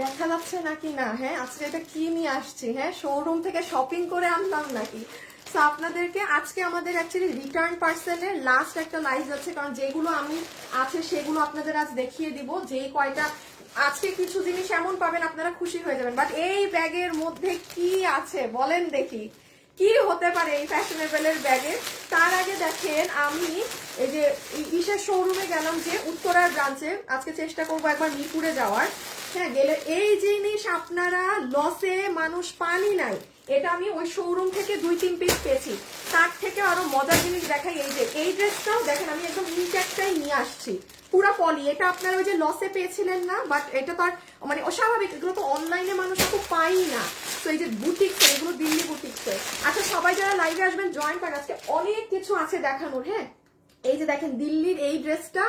দেখা যাচ্ছে নাকি না? হ্যাঁ, আজকে এটা কি নিয়ে আসছি? হ্যাঁ, শোরুম থেকে শপিং করে আনলাম নাকি? তো আপনাদেরকে আজকে আমাদের অ্যাকচুয়ালি রিটার্ন পার্সেলের লাস্ট একটা লাইভ আছে, কারণ যেগুলো আমি আছে সেগুলো আপনাদের আজ দেখিয়ে দিব। যেই কয়টা আজকে কিছু জিনিস এমন পাবেন আপনারা খুশি হয়ে যাবেন। বাট এই ব্যাগের মধ্যে কি আছে বলেন দেখি, কি হতে পারে এই ফ্যাশনেবলের ব্যাগে? তার আগে দেখেন, আমি এই যে বিশেষ শোরুমে গেলাম যে উত্তরার ব্রাঞ্চে, আজকে চেষ্টা করবো একবার মিরপুরে যাওয়ার। হ্যাঁ, গেলে এই জিনিস আপনারা লসে মানুষ পানি নাই, এটা আমি ওই শোরুম থেকে 2-3 পিস পেয়েছি। তার থেকে আরো মজার জিনিস দেখাই, এই যে এই ড্রেসটাও দেখেন আমি একদম ইনট্যাক্টটাই নিয়ে আসছি, পুরা পলি। এটা আপনারা ওই যে লসে পেয়েছিলেন না, বাট এটা তো আর মানে অস্বাভাবিক, এগুলো তো অনলাইনে মানুষ খুব পাই না। তো এই যে বুটিক্স, এগুলো দিল্লি বুটিক্স। আচ্ছা, সবাই যারা লাইভে আসবেন জয়েন করেন, আজকে অনেক কিছু আছে দেখানোর। হ্যাঁ, এই যে দেখেন দিল্লির এই ড্রেসটা,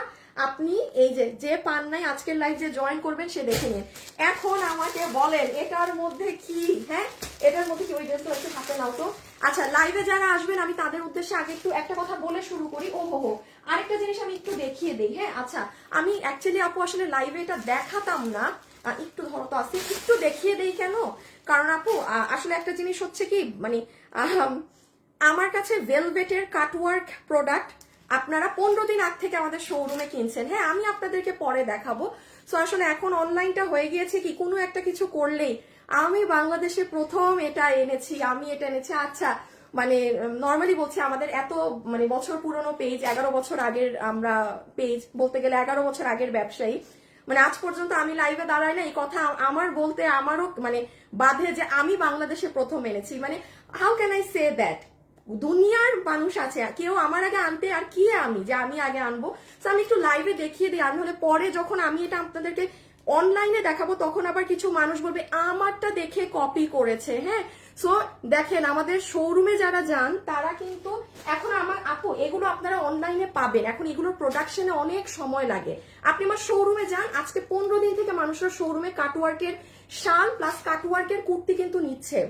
আপনি এই যে পান নাই আজকের লাইভ যে জয়েন করবেন সে দেখে নিন। এখন আমাকে বলেন এটার মধ্যে কি? হ্যাঁ, এটার মধ্যে কি? ওই ড্রেসটা একটু হাতে নাও তো। আচ্ছা, লাইভে যারা আসবেন আমি তাদের উদ্দেশ্যে আগে একটু একটা কথা বলে শুরু করি। ও হো, আরেকটা জিনিস আমি একটু দেখিয়ে দিই। হ্যাঁ, আচ্ছা, আমি অ্যাকচুয়ালি আপু আসলে লাইভে এটা দেখাতাম না, একটু ধরো তো আছে, একটু দেখিয়ে দেই কেন? কারণ আপু আসলে একটা জিনিস হচ্ছে কি, মানে আমার কাছে ভেলভেটের কাটওয়ার্ক প্রোডাক্ট আপনারা 15 দিন আগ থেকে আমাদের শোরুমে কিনছেন। হ্যাঁ, আমি আপনাদেরকে পরে দেখাবো। সো আসলে এখন অনলাইনটা হয়ে গিয়েছে কি, কোনো একটা কিছু করলেই আমি বাংলাদেশে প্রথম এটা এনেছি, আমি এটা এনেছি। আচ্ছা, মানে নর্মালি বলছি, আমাদের এত মানে বছর পুরনো পেজ, 11 বছর আগের আমরা পেজ, বলতে গেলে 11 বছর আগের ব্যবসায়ী। মানে আজ পর্যন্ত আমি লাইভে দাঁড়াই না, এই কথা আমার বলতে আমারও মানে বাধে যে আমি বাংলাদেশে প্রথম এনেছি। মানে how can I say that? দুনিয়ার মানুষ আছে, কেউ আমার আগে আনতে, আর কি আমি যে আমি আগে আনবো? তো আমি একটু লাইভে দেখিয়ে দিই, আর নাহলে পরে যখন আমি এটা আপনাদেরকে অনলাইনে দেখাবো তখন আবার কিছু মানুষ বলবে আমারটা দেখে কপি করেছে। হ্যাঁ, সো দেখেন আমাদের শোরুমে যারা যান তারা কিন্তু এখন আমার আপু এগুলো আপনারা অনলাইনে পাবেন, এখন এগুলোর প্রোডাকশনে অনেক সময় লাগে। আপনি আমার শোরুমে যান, আজকে 15 দিন থেকে মানুষরা শোরুমে কাটওয়ার্কের শাল প্লাস কাটওয়ার্কের কুর্তি কিন্তু নিচ্ছে।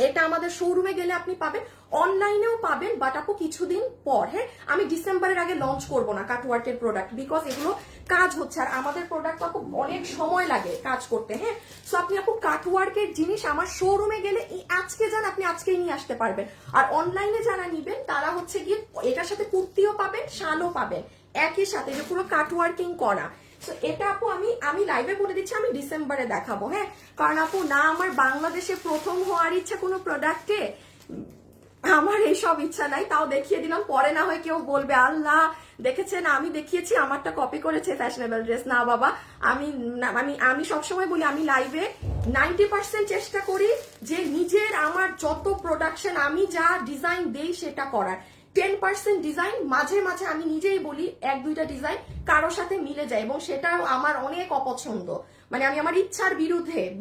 এটা আমাদের শোরুমে গেলে আপনি পাবেন, অনলাইনেও পাবেন, বাট আপু কিছুদিন পর। হ্যাঁ, আমি ডিসেম্বরের আগে লঞ্চ করব না কাটওয়ার্কের প্রোডাক্ট, বিকজ এগুলো কাজ হচ্ছে, আর আমাদের প্রোডাক্ট আপু অনেক সময় লাগে কাজ করতে। হ্যাঁ, সো আপনি আপু কাটওয়ার্কের জিনিস আমার শোরুমে গেলে আজকে যান, আপনি আজকেই নিয়ে আসতে পারবেন। আর অনলাইনে যারা নিবেন তারা হচ্ছে গিয়ে এটার সাথে কুর্তিও পাবেন, শালও পাবেন একই সাথে, যে পুরো কাটওয়ার্কিং করা। তো এটা আপু আমি লাইভে বলে দিচ্ছি, আমি ডিসেম্বরে দেখাবো। হ্যাঁ, কারণ আপু না আমার বাংলাদেশে প্রথম হওয়ার ইচ্ছা কোনো প্রোডাক্টে, আমার এইসব ইচ্ছা নাই, তাও দেখিয়ে দিলাম, পরে না হয় কেউ বলবে আল্লাহ দেখেছেন আমি দেখিয়েছি আমারটা কপি করেছে ফ্যাশনেবল ড্রেস। না বাবা, আমি আমি আমি সবসময় বলি আমি লাইভে 90% চেষ্টা করি যে নিজের আমার যত প্রোডাকশন আমি যা ডিজাইন দেই সেটা করার। 10% ডিজাইন মাঝে মাঝে আমি নিজেই বলি 1-2টা ডিজাইন কারোর সাথে মিলে যায়, এবং সেটাও আমার অনেক অপছন্দ। মানে আমি আমার ইচ্ছার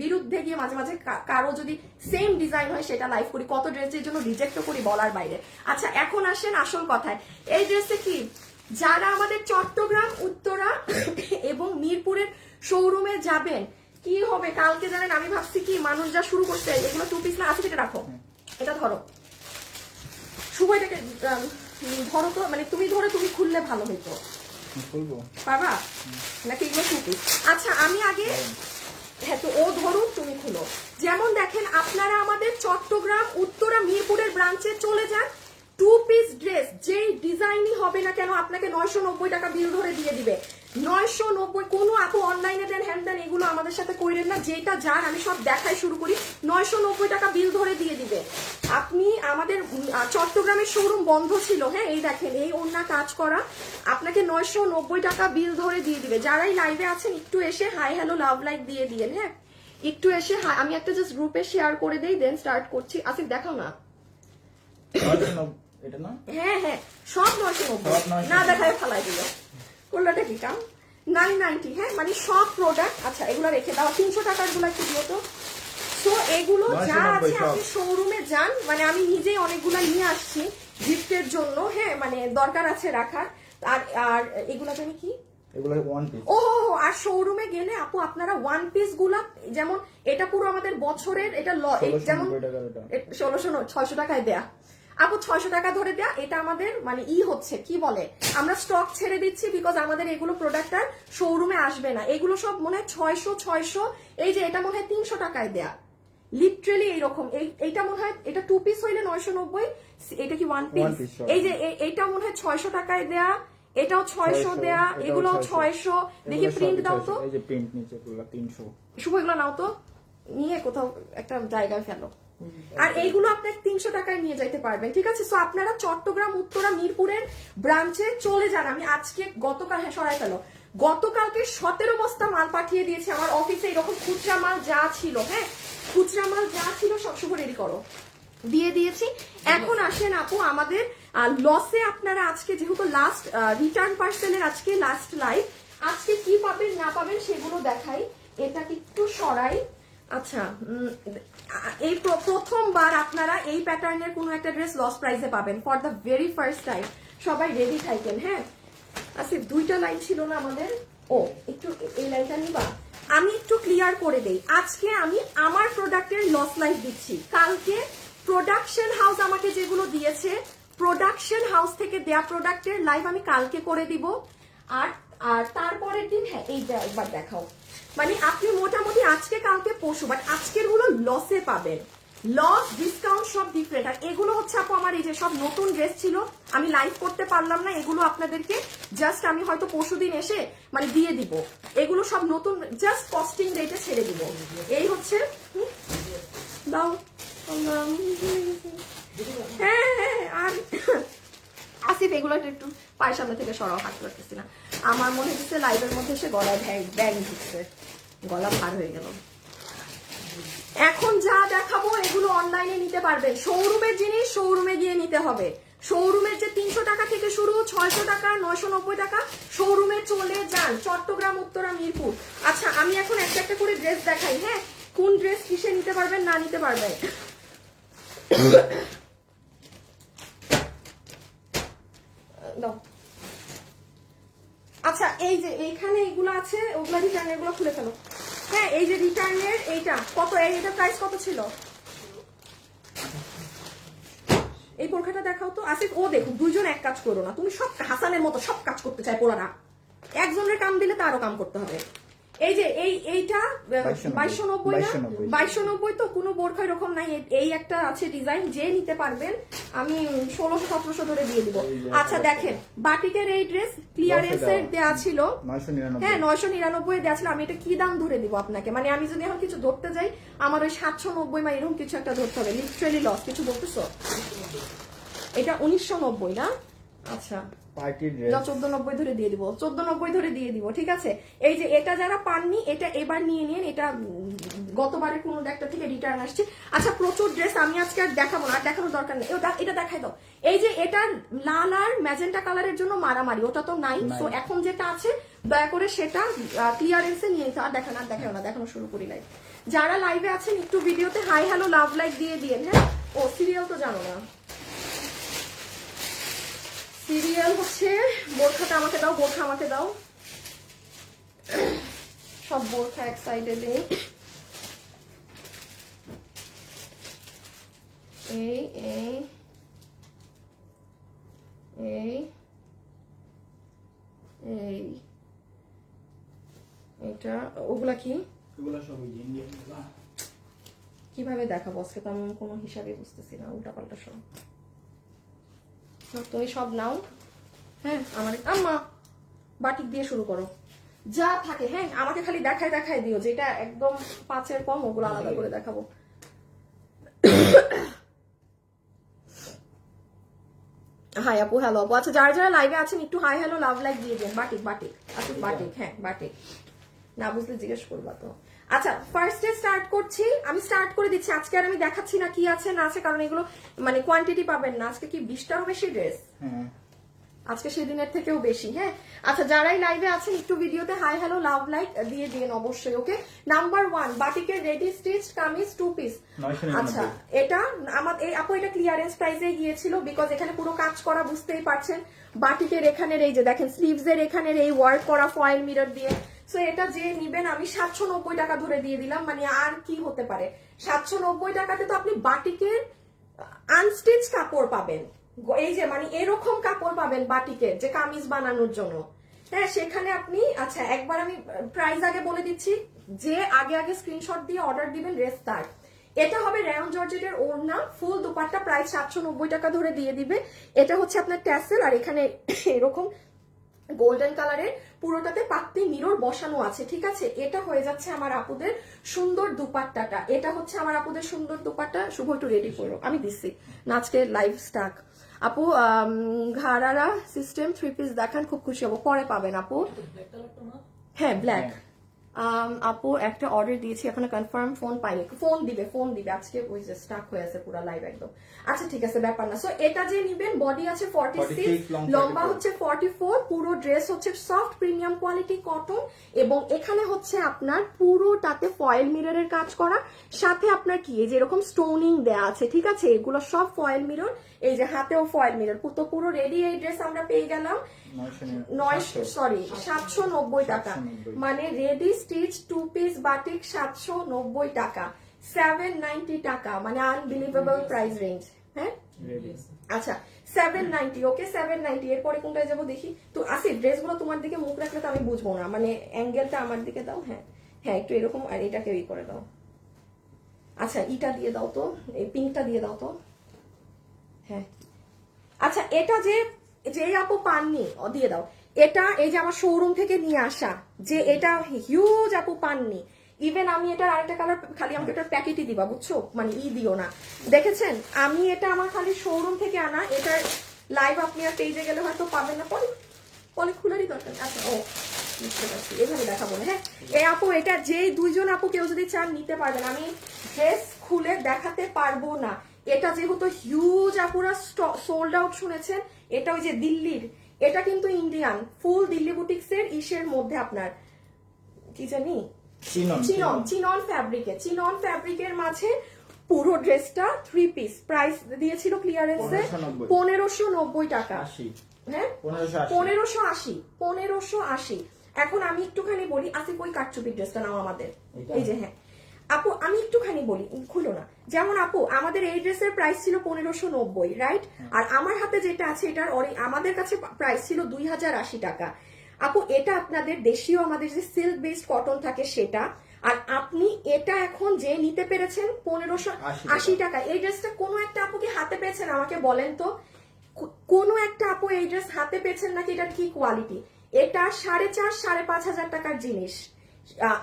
বিরুদ্ধে গিয়ে মাঝে মাঝে কারো যদি সেম ডিজাইন হয় সেটা লাইভ করি, কত ড্রেসের জন্য রিজেক্টও করি বলার বাইরে। আচ্ছা, এখন আসেন আসল কথায়। এই ড্রেসে কি যারা আমাদের চট্টগ্রাম, উত্তরা এবং মিরপুরের শোরুমে যাবেন, কি হবে কালকে জানেন? আমি ভাবছি কি, মানুষ যা শুরু করছে, এগুলো 2 পিস না আছে, এটা রাখো, এটা ধরো শুভ, এটাকে ধরো তো, মানে তুমি ধরে তুমি খুললে ভালো হইতো, পারবা নাকি এগুলো 2 পিস? আচ্ছা, আমি আগে, হ্যাঁ, তো ও ধরুন তুমি খুলো। যেমন দেখেন আপনারা আমাদের চট্টগ্রাম, উত্তরা, মিরপুরের ব্রাঞ্চে চলে যান, 2 পিস ড্রেস যেই ডিজাইনই হবে না কেন আপনাকে 990 টাকা বিল ধরে দিয়ে দিবে। 990, কোনো আপু অনলাইনে দেন হ্যান্ড দেন এগুলো আমাদের সাথে কইরেন না, যেটা যান আমি সব দেখাই শুরু করি, 990 টাকা বিল ধরে দিয়ে দিবে। আপনি আমাদের চট্টগ্রামের শোরুম বন্ধ ছিল, হ্যাঁ, এই দেখেন এই ওন্না কাজ করা, আপনাকে 990 টাকা বিল ধরে দিয়ে দিবে। যারাই লাইভে আছেন একটু এসে হাই হ্যালো লাভ লাইক দিয়ে দিয়েন। হ্যাঁ, একটু এসে আমি একটা জাস্ট গ্রুপে শেয়ার করে দেই, দেন স্টার্ট করছি। আসিফ দেখাও না, এটা না, হ্যাঁ হ্যাঁ সব 990 না দেখায় ফালাই দিল, কোনটা কি কাম 990। হ্যাঁ, মানে সব প্রোডাক্ট। আচ্ছা, এগুলো রেখে দাও, 300 টাকার গুলো একটু দিও তো। তো এগুলো যা আছে আপনি শোরুমে যান, মানে আমি নিজেই অনেকগুলো নিয়ে আসছি গিফটের জন্য। হ্যাঁ, মানে দরকার আছে রাখার। আর এগুলো জানি কি, এগুলো ওয়ান পিস। ও আর শোরুমে গেলে আপু আপনারা 1 পিস গুলা, যেমন এটা পুরো আমাদের বছরের, এটা যেমন 1600 600 টাকায় দেয়া। আপু 600 টাকা ধরে দেয়া, এটা আমাদের মানে হচ্ছে কি বলে, আমরা স্টক ছেড়ে দিচ্ছি বিকজ আমাদের এগুলো প্রোডাক্ট আর শোরুমে আসবে না। এগুলো সব মনে হয় 600, এই যে এটা মনে হয় 300 টাকায় দেয়া, লিটারেলি এইরকম। এইটা মনে হয় এটা 2 পিস হইলে 990, এটা কি 1 পিস? এই যে এইটা মনে হয় 600 টাকায় দেয়া, এটাও 600 দেয়া, এগুলো 600। দেখি প্রিন্ট দাও তো, এই যে প্রিন্ট নিচে পুরো 300। শুভ এগুলো নাও তো, নিয়ে কোথাও একটা জায়গায় ফেলো। আর এইগুলো আপনার 300 টাকায় নিয়ে যাইতে পারবেন, ঠিক আছে? সো আপনারা চট্টগ্রাম, উত্তরা, মিরপুরের ব্রাঞ্চে চলে যান। আমি আজকে গতকাল, হ্যাঁ সরাই ফেলো, গতকালকে 17 বস্তা মাল পাঠিয়ে দিয়েছি আমার অফিসে, এরকম খুচরা মাল যা ছিল, হ্যাঁ খুচরা মাল যা ছিল সব শুভ রেডি করো, দিয়ে দিয়েছি। এখন আসেন আপু আমাদের লসে, আপনারা আজকে যেহেতু লাস্ট রিটার্ন পার্সেলের আজকে লাস্ট লাইভ, আজকে কি পাবেন না পাবেন সেগুলো দেখাই। এটাকে একটু সরাই। আচ্ছা, এই প্রথমবার আপনারা এই প্যাটার্নের কোনো একটা ড্রেস লস প্রাইসে পাবেন for the very first time. সবাই রেডি থাকেন, হ্যাঁ। আচ্ছা, 2টা লাইন ছিল না আমাদের, ও একটু এই লাইনটা নিবা, আমি একটু ক্লিয়ার করে দেই। আজকে আমি আমার প্রোডাক্টের লস লাইভ দিচ্ছি, কালকে প্রোডাকশন হাউস আমাকে যেগুলো দিয়েছে, প্রোডাকশন হাউস থেকে দেয়া প্রোডাক্টের লাইভ আমি কালকে করে দিব। আর আর তারপরের দিন, হ্যাঁ এইটা একবার দেখাও, মানে আপনি মোটামুটি আজকে কালকে পরশু, বাট আজকের গুলো লসে পাবেন। লস ডিসকাউন্ট সব ডিফারেন্ট। আর এগুলো হচ্ছে আপু আমার এই যে সব নতুন ড্রেস ছিল, আমি লাইভ করতে পারলাম না, এগুলো আপনাদেরকে জাস্ট আমি হয়তো পরশুদিন এসে মানে দিয়ে দিব। এগুলো সব নতুন, জাস্ট কস্টিং রেটে ছেড়ে দিব। এই হচ্ছে দাও, হ্যাঁ হ্যাঁ। আর আসিফ এগুলো একটু পায়ের সামনে থেকে সরাও, হাঁটতে পারতেছি না। আমার মনে হচ্ছে লাইভের মধ্যে এসে গলায় ব্যাগ ঢুকছে, গলা ভার হয়ে গেল। এখন যা দেখাবো এগুলো অনলাইনে নিতে পারবেন, শোরুমের জিনিস শোরুমে গিয়ে নিতে হবে। শোরুমের যে 300 টাকা থেকে শুরু, 600 টাকা, 990 টাকা, শোরুমে চলে যান, চট্টগ্রাম, উত্তরা, মিরপুর। আচ্ছা, আমি এখন একটা একটা করে ড্রেস দেখাই, হ্যাঁ কোন ড্রেস কিসে নিতে পারবেন না নিতে পারবেন। আচ্ছা, এই যে এইখানে এগুলো আছে, ওগুলা রিটার্নের গুলো খুলে ফেলো। হ্যাঁ, এই যে রিটার্নের এইটা কত, এইটা প্রাইস কত ছিল? এই বোরখাটা দেখাও তো আসিফ। ও দেখো, দুইজন এক কাজ করো না, তুমি সব হাসানের মতো সব কাজ করতে চাই পোলারা, একজনের কাম দিলে তারও কাম করতে হবে। এই যে এইটা 2290 না, 2290 তো কোনো বোরখা এরকম নাই। এই একটা আছে ডিজাইন, যে নিতে পারবেন আমি 1600-1700 ধরে দিয়ে দিব। আচ্ছা দেখেন, বাটিকের এই ড্রেস ক্লিয়ারেন্সের দেওয়া ছিল, হ্যাঁ 999 দেওয়া ছিল। আমি এটা কি দাম ধরে দিব আপনাকে, মানে আমি যদি এখন কিছু ধরতে যাই আমার ওই 790 বা এরকম কিছু একটা ধরতে হবে, লিটারেলি লস। কিছু বলতেছো? এটা 1990 না? আচ্ছা, 1490 ধরে দিয়ে দিব, 1490 ধরে দিয়ে দিব, ঠিক আছে। এই যে এটা যারা পাননি, এটা এবার নিয়ে নিন, এটা গতবারের কোনো একটা থেকে রিটার্ন আসছে। আচ্ছা, প্রচুর ড্রেস আমি আজকে আর দেখাবো না, আর দেখানোর দরকার নেই। এটা দেখাই দাও। এই যে এটা লাল আর ম্যাজেন্টা কালারের জন্য মারামারি, ওটা তো নাই। তো এখন যেটা আছে দয়া করে সেটা ক্লিয়ারেন্সে নিয়ে নিতে। আর দেখানো না, দেখানো শুরু করি লাইভ। যারা লাইভে আছেন একটু ভিডিওতে হাই হ্যালো লাভ লাইক দিয়ে দিয়ে, হ্যাঁ। ও সিরিয়াল তো জানো না, সিরিয়াল হচ্ছে বোরখাটা আমাকে দাও, বোরখা আমাকে দাও, সব বোরখা এক সাইডে দে। এই এই এই এই এটা ওগুলা কি, কিভাবে দেখাবো আজকে তো আমি কোনো হিসাবে বুঝতেছি না, উল্টা পাল্টা সব। তুমি সব নাও, হ্যাঁ। আমার আম্মা বাটিক দিয়ে শুরু করো, যা থাকে, হ্যাঁ আমাকে খালি দেখায় দিও, যেটা একদম 5-এর কম ওগুলো আলাদা করে দেখাবো। হাই আপু, হ্যালো আপু। আচ্ছা, যারা যারা লাইভে আছেন একটু হাই হ্যালো লাভ লাইক দিয়ে দেন। বাটিক আচ্ছা, বাটিক, হ্যাঁ বাটিক, না বুঝলে জিজ্ঞেস করবা তো। আচ্ছা, ফার্স্টে স্টার্ট করছি, আমি স্টার্ট করে দিচ্ছি। আজকে আর আমি দেখাচ্ছি না কি আছে না আছে, কারণ এগুলো মানে কোয়ান্টিটি পাবেন না। আজকে কি 20টারও বেশি ড্রেস, আজকে সেদিনের থেকেও বেশি, হ্যাঁ। আচ্ছা, যারাই লাইভে আছেন একটু ভিডিওতে হাই হ্যালো লাভ লাইক দিয়ে দিন অবশ্যই, ওকে। নাম্বার 1 বাটিকের রেডি স্টিচ কামিজ 2 পিস। আচ্ছা, এটা আমার এই আপু এটা ক্লিয়ারেন্স প্রাইসে গিয়েছিল, বিকজ এখানে পুরো কাজ করা, বুঝতেই পারছেন। বাটিকের এখানের এই যে দেখেন স্লিভস এর এখানের এই ওয়ার্ক করা ফয়েল মিরর দিয়ে। সো এটা যে নিবেন আমি 790 টাকা ধরে দিয়ে দিলাম, মানে আর কি হতে পারে। 790 টাকাতে তো আপনি বাটিকের আনস্টিচ কাপড় পাবেন, এই যে মানে এরকম কাপড় পাবেন বাটিকের, যে কামিজ বানানোর জন্য। হ্যাঁ, সেখানে আপনি, আচ্ছা একবার আমি প্রাইস আগে বলে দিচ্ছি, যে আগে আগে স্ক্রিনশট দিয়ে অর্ডার দিবেন ড্রেস তার। এটা হবে রেয়ন জর্জেটের ওড়না, ফুল দুপাট্টা, প্রাইস 790 টাকা ধরে দিয়ে দিবে। এটা হচ্ছে আপনার ট্যাসেল, আর এখানে এরকম গোল্ডেন কালারের পুরোটাতে পাত্তি মিরর বসানো আছে, ঠিক আছে। এটা হয়ে যাচ্ছে আমার আপুদের সুন্দর দুপাট্টাটা, এটা হচ্ছে আমার আপুদের সুন্দর দুপাট্টা। শুভ একটু রেডি করো, আমি দিচ্ছি না আজকে লাইভ স্টাক। আপু ঘাড়ারা সিস্টেম 3 পিস দেখান, খুব খুশি হবো, পরে পাবেন আপু। হ্যাঁ ব্ল্যাক। আপু একটা অর্ডার দিয়েছি, এখনো কনফার্ম ফোন পাইনি, ফোন দিবে আজকে, ওই যে স্টাক হয়ে আছে পুরো লাইভ একদম। আচ্ছা ঠিক আছে, ব্যাপার না। সো এটা যে নিবেন, বডি আছে 46, লম্বা হচ্ছে 44, পুরো ড্রেস হচ্ছে সফট প্রিমিয়াম কোয়ালিটি কটন, এবং এখানে হচ্ছে আপনার পুরোটাতে ফয়েল মিররের কাজ করা, সাথে আপনার কি এই যে এরকম স্টোনিং দেয়া আছে, ঠিক আছে। এগুলো সব ফয়েল মিরর, এই যে হাতেও ফয়েল মিরর, তো পুরো রেডি এই ড্রেস আমরা পেয়ে গেলাম 790 টাকা, মানে রেডি স্টিচ 2 পিস বাটিক 790 টাকা, 790 টাকা, মানে আনবিলিভেবল প্রাইস রেঞ্জ। হ্যাঁ আচ্ছা 790, ওকে 790। এরপরে কোনটায় যাবো দেখি তো। আসিফ ড্রেসগুলো তোমার দিকে মুখ রাখলে তো আমি বুঝবো না, মানে অ্যাঙ্গেলটা আমার দিকে দাও। হ্যাঁ হ্যাঁ, একটু এরকম, আর এটাকে ওই করে দাও। আচ্ছা ইটা দিয়ে দাও তো, এই পিঙ্কটা দিয়ে দাও তো। হ্যাঁ আচ্ছা, এটা যে আপু পাননি দিয়ে দাও। এটা এই যে আমার শোরুম থেকে নিয়ে আসা, যে এটা হিউজ আপু পাননি। ইভেন আমি এটার আরেকটা কালার, খালি আমাকে এটার প্যাকেটই দিবা বুঝছো, মানে দিও না। দেখেছেন, আমি এটা আমার খালি শোরুম থেকে আনা, এটার লাইভ আপনি আর পেজে গেলে হয়তো পাবেন না, পরে খুলারই দরকার। আচ্ছা ও বুঝতে পারছি, এভাবে দেখাবো না। হ্যাঁ এই আপু, এটা যে 2জন আপু কেউ যদি চান নিতে পারবেন, আমি ড্রেস খুলে দেখাতে পারবো না। এটা যেহেতু হিউজ আপুরা সোল্ড আউট শুনেছেন, এটা ওই যে দিল্লির, এটা কিন্তু ইন্ডিয়ান, ফুল দিল্লি বুটিক্সের ইসের মধ্যে আপনার কি জানি চিনন ফ্যাব্রিকের মাঝে পুরো ড্রেসটা 3 পিস, প্রাইস দিয়েছিল ক্লিয়ারেন্সে 1590 টাকা। হ্যাঁ 1580। এখন আমি একটুখানি বলি, আসিফ ওই কাটচুপির ড্রেসটা নাও আমাদের, এই যে। হ্যাঁ আপু আমি একটুখানি বলি, খুলো না। যেমন আপু আমাদের এই ড্রেসের প্রাইস ছিল 1590, রাইট? আর আমার হাতে যেটা আছে এটার আমাদের কাছে প্রাইস ছিল 2080 টাকা। আপু এটা আপনাদের দেশীয় আমাদের যে সিল্ক বেসড কটন থাকে সেটা, আর আপনি এটা এখন যে নিতে পেরেছেন 1580 টাকা। এই ড্রেসটা কোনো একটা আপু কি হাতে পেয়েছেন আমাকে বলেন তো, কোনো একটা আপু এই ড্রেস হাতে পেয়েছেন নাকি? এটার কি কোয়ালিটি? এটা 4,500-5,500 টাকার জিনিস।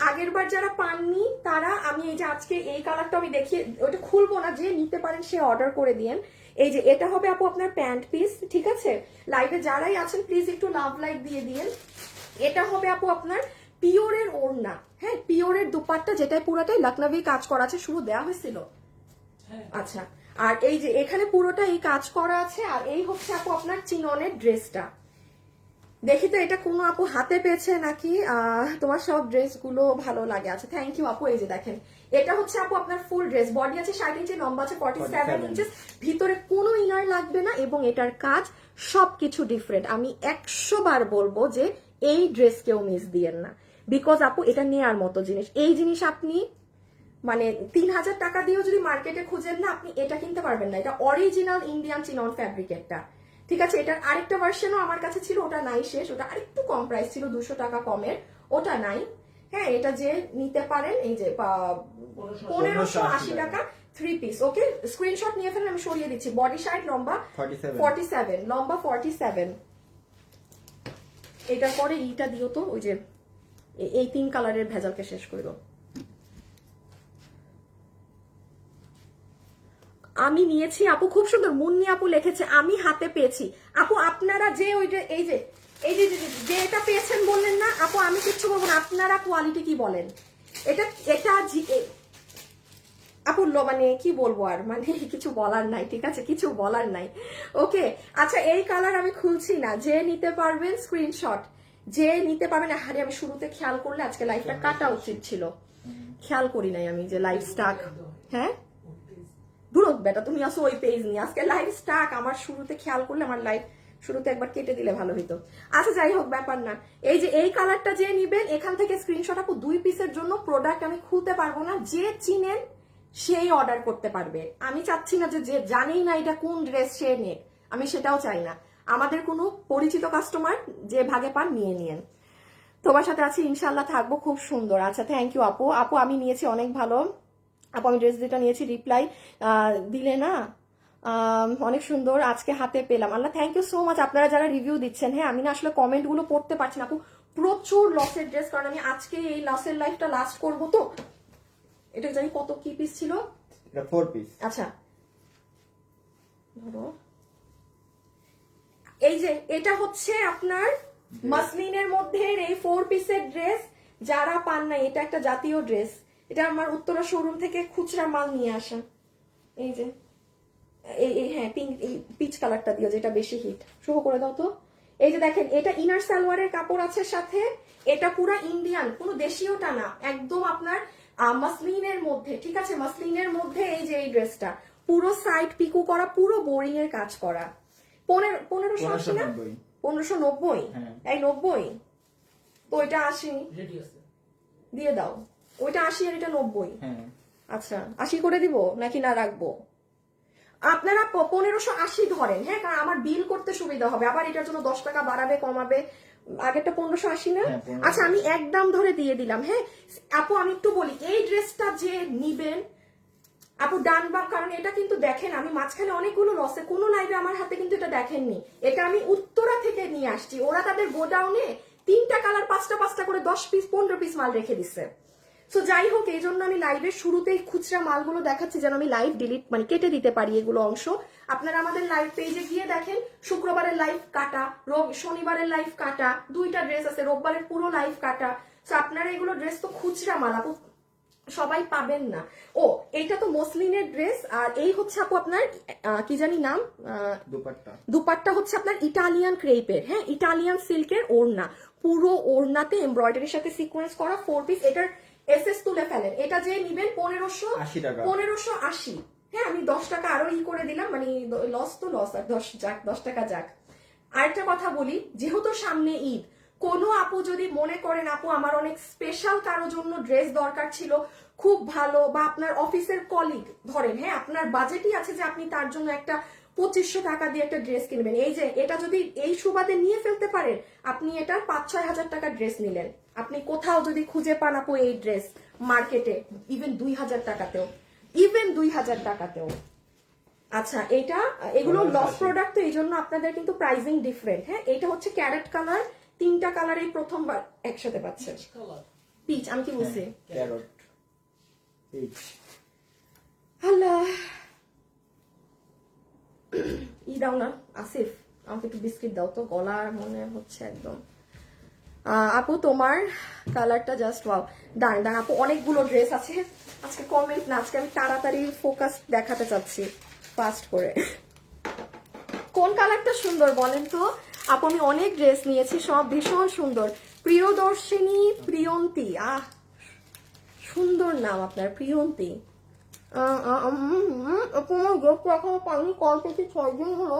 আগের বার যারা পাননি তারা, আমি এই যে আজকে এই কালারটা আমি দেখিয়ে, ওটা খুলবো না, যে নিতে পারেন সে অর্ডার করে দিয়েন। এই যে এটা হবে আপু আপনার প্যান্ট পিস, ঠিক আছে। লাইভে যারাই আছেন প্লিজ একটু লাভ লাইক দিয়ে দিয়েন। এটা হবে আপু আপনার পিওরের ওড়না, হ্যাঁ পিওরের দুপাট্টা, যেটাই পুরোটাই লখনভি কাজ করা আছে, শুরু দেওয়া হয়েছিল। আচ্ছা, আর এই যে এখানে পুরোটা এই কাজ করা আছে, আর এই হচ্ছে আপু আপনার চিননের ড্রেসটা। দেখি তো এটা কোনো আপু হাতে পেয়েছে নাকি। তোমার সব ড্রেসগুলো ভালো লাগে। আচ্ছা থ্যাংক ইউ আপু। এই যে দেখেন, এটা হচ্ছে আপু আপনার ফুল ড্রেস, বডি আছে 60 ইঞ্চি, লম্বা আছে 47 ইঞ্চেস, ভিতরে কোনো ইনার লাগবে না, এবং এটার কাজ সবকিছু ডিফারেন্ট। আমি 100 বার বলবো যে এই ড্রেস কেউ মিস দিয়েন না, বিকজ আপু এটা নেয়ার মতো জিনিস। এই জিনিস আপনি মানে 3000 টাকা দিয়েও যদি মার্কেটে খুঁজেন না, আপনি এটা কিনতে পারবেন না। এটা অরিজিনাল ইন্ডিয়ান চিনন ফ্যাব্রিকেরটা, ঠিক আছে। এটার আরেকটা ভার্সনও আমার কাছে ছিল, ওটা নাই শেষ, ওটা আরেকটু কম প্রাইস ছিল, 200 টাকা কমের, ওটা নাই। হ্যাঁ এটা যে নিতে পারেন, এই যে 1580 টাকা 3 পিস, ওকে। স্ক্রিনশট নিয়ে ফেলেন, আমি সরিয়ে দিচ্ছি। বডি সাইড লম্বা 47, লম্বা 47। এটার পরে ইটা দিও তো, ওই যে এই 3 কালারের ভেজালকে শেষ করো। আমি নিয়েছি আপু, খুব সুন্দর, মুন্নি আপু লিখেছে আমি হাতে পেয়েছি। আপু আপনারা যে ওই যে এই যে এটা পেয়েছেন বললেন না আপু, আমি কিচ্ছু বলবো না, আপনারা কোয়ালিটি কি বলেন। এটা আপু মানে কি বলবো আর, মানে কিছু বলার নাই, ঠিক আছে, কিছু বলার নাই, ওকে। আচ্ছা এই কালার আমি খুলছি না, যে নিতে পারবেন স্ক্রিনশট, যে নিতে পারবেন। আরে আমি শুরুতে খেয়াল করলে আজকে লাইভটা কাটা উচিত ছিল, খেয়াল করি নাই আমি যে লাইভ স্টার্ট। হ্যাঁ দূরত বেটা, তুমি আসো ওই পেজ নিয়ে, আজকে লাইভ স্টার্ট। আমার শুরুতে খেয়াল করলে, আমার লাইভ শুরুতে একবার কেটে দিলে ভালো হইতো। আচ্ছা যাই হোক, ব্যাপার না। এই যে এই কালারটা যে নিবেন, এখান থেকে স্ক্রিনশট আপু 2 পিসের জন্য প্রোডাক্ট আমি খুলতে পারবো না, যে চিনেন সেই অর্ডার করতে পারবে। আমি চাচ্ছি না যে জানেই না এটা কোন ড্রেস সে নেক, আমি সেটাও চাই না। আমাদের কোনো পরিচিত কাস্টমার যে ভাগে পান নিয়ে নিয়েন। তোমার সাথে আছি, ইনশাল্লাহ থাকবো, খুব সুন্দর। আচ্ছা, থ্যাংক ইউ আপু। আপু আমি নিয়েছি অনেক ভালো আপু, আমি ড্রেস যেটা নিয়েছি রিপ্লাই দিলে না, অনেক সুন্দর, আজকে হাতে পেলাম। আল্লাহ, থ্যাংক ইউ সো মাচ আপনারা যারা রিভিউ দিচ্ছেন। হ্যাঁ, আমি না আসলে কমেন্টগুলো পড়তে পারছি না আপু, প্রচুর লসের ড্রেস, কারণ আমি আজকে এই লসের লাইফটা লাস্ট করবো তো। এটা জানি কত কি পিস ছিল, এটা 4 পিস। আচ্ছা ধরো, এই যে এটা হচ্ছে আপনার মাসলিনের মধ্যে এই 4 পিসের ড্রেস। যারা পান না, এটা একটা জাতীয় ড্রেস, এটা আমার উত্তরা শোরুম থেকে খুচরা মাল নিয়ে আসা। এই যে এই হ্যাঁ, পিঙ্ক, এই পিচ কালারটা দিও যেটা বেশি হিট, শুভ করে দাও তো। এই যে দেখেন, এটা ইনার সালোয়ারের কাপড় আছে সাথে, এটা পুরো ইন্ডিয়ান, কোনো দেশীয়টা না, একদম আপনার মাসলিনের মধ্যে, ঠিক আছে, মাসলিনের মধ্যে। এই যে এই ড্রেসটা পুরো সাইড পিকু করা, পুরো বোরিং এর কাজ করা, 1580 না, 1590, এই 90, তো এটা 80 দিয়ে দাও, ওইটা 80 আর এটা 90। আচ্ছা 80 করে দিব নাকি না রাখবো? আপনারা 1580 ধরেন, হ্যাঁ, কারণ আমার বিল করতে সুবিধা হবে, আবার এটার জন্য 10 টাকা বাড়াবে কমাবে। আগেরটা 1580 না, আচ্ছা আমি একদম ধরে দিয়ে দিলাম। হ্যাঁ আপু, আমি একটু বলি, এই ড্রেসটা যে নিবেন আপু ডান বাম, কারণ এটা কিন্তু দেখেন আমি মাঝখানে অনেকগুলো লসে, কোনো লাইভে আমার হাতে কিন্তু এটা দেখেননি, এটা আমি উত্তরা থেকে নিয়ে আসছি, ওরা তাদের গোডাউনে 3টা কালার 5টা করে 10 পিস 15 পিস মাল রেখে দিচ্ছে। সো যাই হোক, এই জন্য আমি লাইভের শুরুতেই খুচরা মালগুলো দেখাচ্ছি, যেন আমি লাইভ ডিলিট মানে কেটে দিতে পারি এগুলো অংশ। আপনারা আমাদের লাইভ পেজে গিয়ে দেখেন, শুক্রবারের লাইভ কাটা, শনিবারের লাইভ কাটা, 2টা ড্রেস আছে, রোববারের পুরো লাইভ কাটা। সো আপনারা এগুলো ড্রেস তো খুচরা মাল আপু, সবাই পাবেন না। ও এইটা তো মসলিনের ড্রেস, আর এই হচ্ছে আপু আপনার কি জানি নাম, দুপাট্টা হচ্ছে আপনার ইটালিয়ান ক্রেপের, হ্যাঁ, ইটালিয়ান সিল্কের ওড়না, পুরো ওড়নাতে এমব্রয়ডারির সাথে সিকোয়েন্স করা 4 পিস। এটার এসএস তুলে ফেলেন, এটা যে নিবেন 1580। হ্যাঁ, আমি 10 টাকা আরো করে দিলাম, মানে লস তো লস, আর 10 টাকা যাক। আরেকটা কথা বলি, যেহেতু সামনে ঈদ, কোনো আপু যদি মনে করেন আপু আমার অনেক স্পেশাল কারো জন্য ড্রেস দরকার ছিল খুব ভালো, বা আপনার অফিসের কলিগ ধরেন, হ্যাঁ, আপনার বাজেটই আছে যে আপনি তার জন্য একটা 2500 টাকা দিয়ে একটা ড্রেস কিনবেন, এই যে এটা যদি এই সুবাদে নিয়ে ফেলতে পারেন, আপনি এটা 5-6 হাজার টাকা ড্রেস নিলেন, আপনি কোথাও যদি খুঁজে পান আপু এই ড্রেস মার্কেটে, ইভেন 2000 টাকাতেও, আচ্ছা এগুলো লস প্রোডাক্ট, তো এই জন্য আপনাদের কিন্তু প্রাইসিং ডিফারেন্ট। হ্যাঁ, এটা হচ্ছে ক্যারেট কালার, 3টা কালার এই প্রথমবার একসাথে পাচ্ছেন। পিচ, আমি কি বলছি? আল্লাহ, দাও না আসিফ, আমাকে একটু বিস্কিট দাও তো, গলার মনে হচ্ছে একদম। আপু তোমার কালারটা জাস্ট ওয়াও। দাঁড়ান আপু, অনেকগুলো ড্রেস আছে আজকে, কমেন্ট না, আজকে আমি তাড়াতাড়ি ফোকাস দেখাতে চাচ্ছি ফাস্ট করে। কোন কালারটা সুন্দর বলেন তো আপু? আমি অনেক ড্রেস নিয়েছি, সব ভীষণ সুন্দর। প্রিয়দর্শিনী, প্রিয়ন্তী, সুন্দর নাম আপনার, প্রিয়ন্তী। আপু আমার গেট এখনো পাইনি, কল থেকে 6 দিন হলো।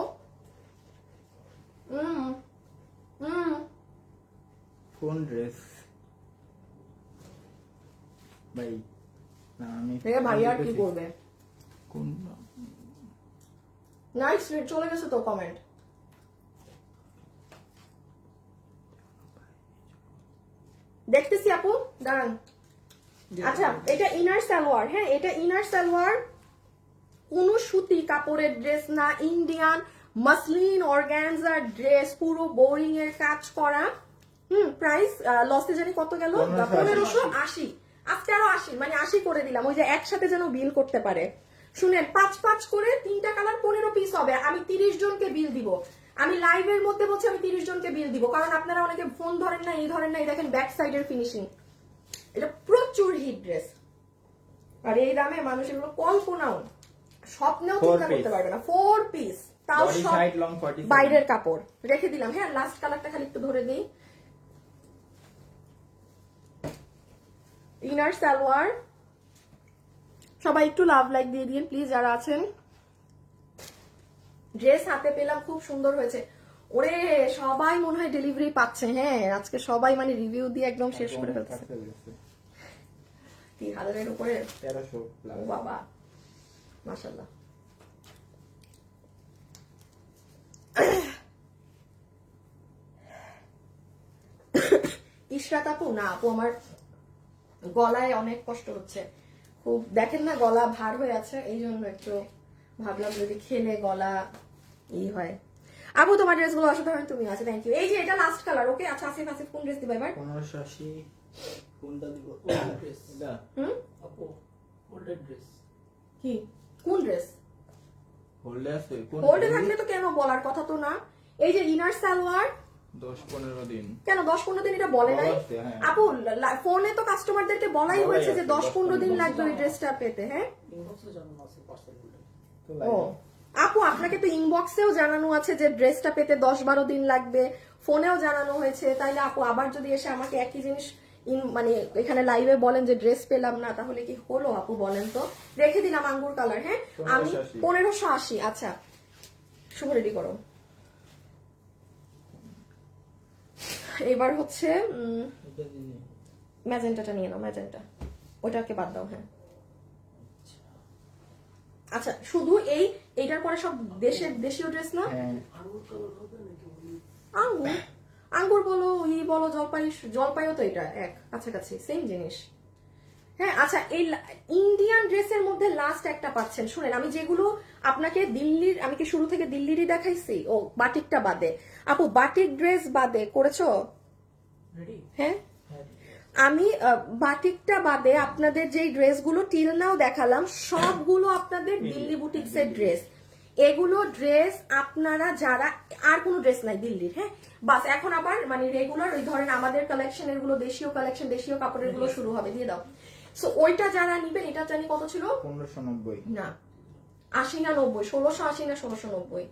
কোন ড্রেস ভাই? না আমি ভাই আর কি করবে, কোন নাইস, চলে গেছে তো কমেন্ট। দেখতেছি আপু, দাঁড়ান। আচ্ছা, এটা ইনার সালোয়ার, হ্যাঁ, এটা ইনার সালোয়ার, কোনো সুতি কাপড়ের ড্রেস না, ইন্ডিয়ান মাসলিন অর্গানজার ড্রেস, পুরো বোরিং এর কাজ করা। প্রাইস লসে জানি কত গেল, 1580, আজকে আরো 80, মানে 80 করে দিলাম, ওই যে একসাথে যেন বিল করতে পারে। শুনেন, 5 করে 3টা কালার 15 পিস হবে, আমি 30 জনকে বিল দিব, আমি লাইভের মধ্যে বলছি আমি 30 জনকে বিল দিব, কারণ আপনারা অনেকে ফোন ধরেন না, এই ধরেন না, এই দেখেন ব্যাক সাইডের ফিনিশিং, এটা প্রচুর হিট ড্রেস, আর এই দামে মানুষ এগুলো কল্পনাও স্বপ্নেও চিন্তা করতে পারবে না। 4 পিস, তাও সব বাইরের কাপড়, রেখে দিলাম। হ্যাঁ, লাস্ট কালারটা খালি একটু ধরে দিই, ইনার সালোয়ার। সবাই একটু লাভ লাইক দিয়ে দিন প্লিজ যারা আছেন। ড্রেস হাতে পেলাম, খুব সুন্দর হয়েছে। ওরে সবাই মনে হয় ডেলিভারি পাচ্ছে, হ্যাঁ, আজকে সবাই মানে রিভিউ দিয়ে একদম শেষ করে ফেলছে। 3000-এর উপরে 1300 ও প্লাস। বাবা মাশাআল্লাহ। ইশরাত আপু, না আপু আমার গলায় অনেক কষ্ট হচ্ছে খুব, দেখেন না গলা ভার হয়ে আছে, এই জন্য একটু ভাবলাম যদি খেলে গলা হয়। আপু তোমার ড্রেসগুলো অসাধারণ, তুমি আছে, থ্যাংক ইউ। এই যে এটা লাস্ট কালার, ওকে। আচ্ছা আসিফ, আসিফ কোন ড্রেস দিবা এবার? 1580 কোনটা দিব? ড্রেস এটা হুম, আপু, ওল্ডের ড্রেস। কি কোন ড্রেস? হোল্ডে আছে কোন হোল্ডে থাকলে তো কেন বলার কথা তো না। এই যে ইনার সালোয়ার 10-15 দিন কেন 10-15 দিন এটা বলে নাই? বলা আছে, হ্যাঁ। আপু ফোনে তো কাস্টমারদেরকে বলাই বলাই হয়েছে যে আছে, 10-15 দিন 10-15 লাগবে ওই ড্রেসটা পেতে। হ্যাঁ ইনবক্সে জানানো আছে পার্সেল বলে। তো ও আপু, আপনাকে তো ইনবক্সেও জানানো আছে যে ড্রেসটা পেতে 10-12 দিন লাগবে, ফোনেও জানানো হয়েছে। তাইলে আপু আবার যদি এসে আমাকে একই জিনিস মানে এখানে লাইভে বলেন যে ড্রেস পেলাম না, তাহলে কি হলো আপু বলেন তো? রেখে দিলাম আঙ্গুর কালার। হ্যাঁ আমি 1580। আচ্ছা শুভ রেডি করো। এবার হচ্ছে এটা দিনে ম্যাজেন্টাটা নিয়ে নাও, ম্যাজেন্টা ওটাকে বাদ দাও। হ্যাঁ আচ্ছা, শুধু এইটার পরে সব দেশীয় ড্রেস না? হ্যাঁ আঙুর কালার হবে নাকি বলি? আঙ্গুর, আঙ্গুর বলো বলো জলপাইও তো এটা এক কাছাকাছি, সেম জিনিস। হ্যাঁ আচ্ছা, এই ইন্ডিয়ান ড্রেসের মধ্যে লাস্ট একটা পাচ্ছেন, শুনেন আমি যেগুলো আপনাকে দিল্লির, আমি কি শুরু থেকে দিল্লিরই দেখাইছি? ও বাটিকটা বাদে আপু, বাটিক ড্রেস বাদে করেছো? রেডি? হ্যাঁ হ্যাঁ। আমি বাটিকটা বাদে আপনাদের যেই ড্রেসগুলো টিল নাও দেখালাম সবগুলো আপনাদের দিল্লি বুটিক্সের ড্রেস। এগুলো ড্রেস আপনারা যারা, আর কোনো ড্রেস নাই দিল্লির। হ্যাঁ বাস এখন আবার মানে রেগুলার ওই ধরেন আমাদের কালেকশন এগুলো দেশীয় কালেকশন, দেশীয় কাপড়ের গুলো শুরু হবে, দিয়ে দাও। সো ওইটা যারা নিবেন, এটা জানি কত ছিল? 1590 না 80 না 90, 1680 না 1690,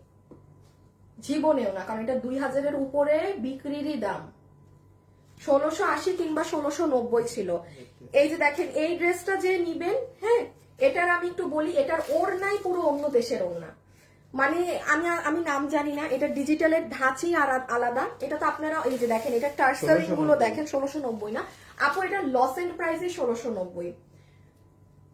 জীবনেও না, কারণ এটা 2000-এর উপরে বিক্রিরই দাম। 1680 কিংবা 1690 ছিল। এই যে দেখেন এই ড্রেসটা যে নিবেন, হ্যাঁ এটার আমি একটু বলি, এটার ওড়নাই পুরো অন্য দেশের ওড়না। মানে আমি নাম জানি না, এটা ডিজিটালের ধাঁচই আলাদা। এটা তো আপনারা এই যে দেখেন, এটা টার্সারিং গুলো দেখেন 1690 না আপু, এটা লস এন্ড প্রাইসে 1690।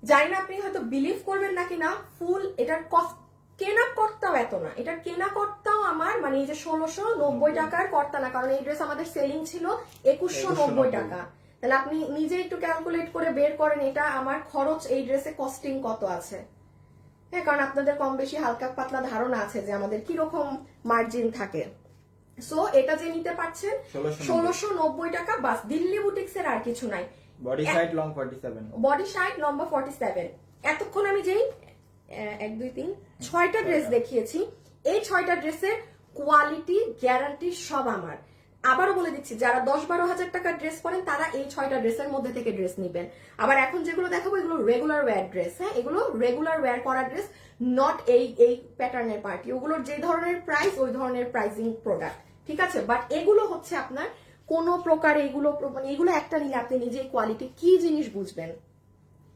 জানি না আপনি হয়তো বিলিভ করবেন নাকি না, ফুল এটার কস্ট কেনা কর্তাও এত না, এটার কেনা কর্তাও আমার মানে এই যে 1690 টাকার কর্তা না, কারণ এই ড্রেস আমাদের সেলিং ছিল 2190 টাকা। তাহলে আপনি নিজে একটু ক্যালকুলেট করে বের করেন এটা আমার খরচ এই ড্রেসে কস্টিং কত আছে। হ্যাঁ কারণ আপনাদের কম বেশি হালকা পাতলা ধারণা আছে যে আমাদের কিরকম মার্জিন থাকে। সো এটা যে নিতে পারছেন 1690 টাকা, বাস দিল্লি বুটিক্স এর আর কিছু নাই। Body side long 47, body side লম্বা 47। এতক্ষণ আমি যেই 1 2 3 6টা ড্রেস দেখিয়েছি, এই 6টা ড্রেসের কোয়ালিটি গ্যারান্টি সব আমার। আবারও বলে দিচ্ছি, যারা 10-12 হাজার টাকার ড্রেস পরেন তারা এই 6টা ড্রেসের মধ্যে থেকে ড্রেস নিবেন। আবার এখন যেগুলো দেখাবো এগুলো রেগুলার ওয়্যার ড্রেস। হ্যাঁ এগুলো রেগুলার ওয়্যার করা ড্রেস, নট এই প্যাটার্নের পার্টি। ওগুলোর যে ধরনের প্রাইস ওই ধরনের প্রাইসিং প্রোডাক্ট, ঠিক আছে। বাট এগুলো হচ্ছে আপনার কোন প্রকার এগুলো মানে এগুলো একটা নিলে আপনি নিজেই কোয়ালিটি কি জিনিস বুঝবেন,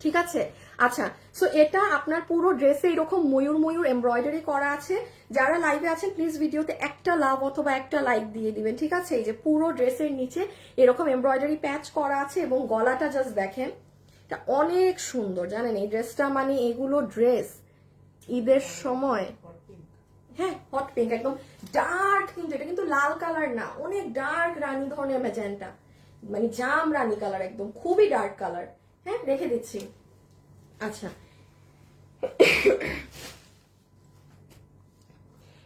ঠিক আছে। আচ্ছা সো এটা আপনার পুরো ড্রেসে এরকম ময়ূর এমব্রয়ডারি করা আছে। যারা লাইভে আছেন প্লিজ ভিডিওতে একটা লাভ অথবা একটা লাইক দিয়ে দিবেন, ঠিক আছে। এই যে পুরো ড্রেসের নিচে এরকম এমব্রয়ডারি প্যাচ করা আছে এবং গলাটা জাস্ট দেখেন, এটা অনেক সুন্দর জানেন এই ড্রেসটা। মানে এগুলো ড্রেস ঈদের সময়, হ্যাঁ হট পিঙ্ক, একদম ডার্ক, কিন্তু এটা কিন্তু লাল কালার না, অনেক ডার্ক রানী ধরনের ম্যাজেন্টা, মানে জাম রানী কালার, একদম খুবই ডার্ক কালার। হ্যাঁ রেখে দিচ্ছি। আচ্ছা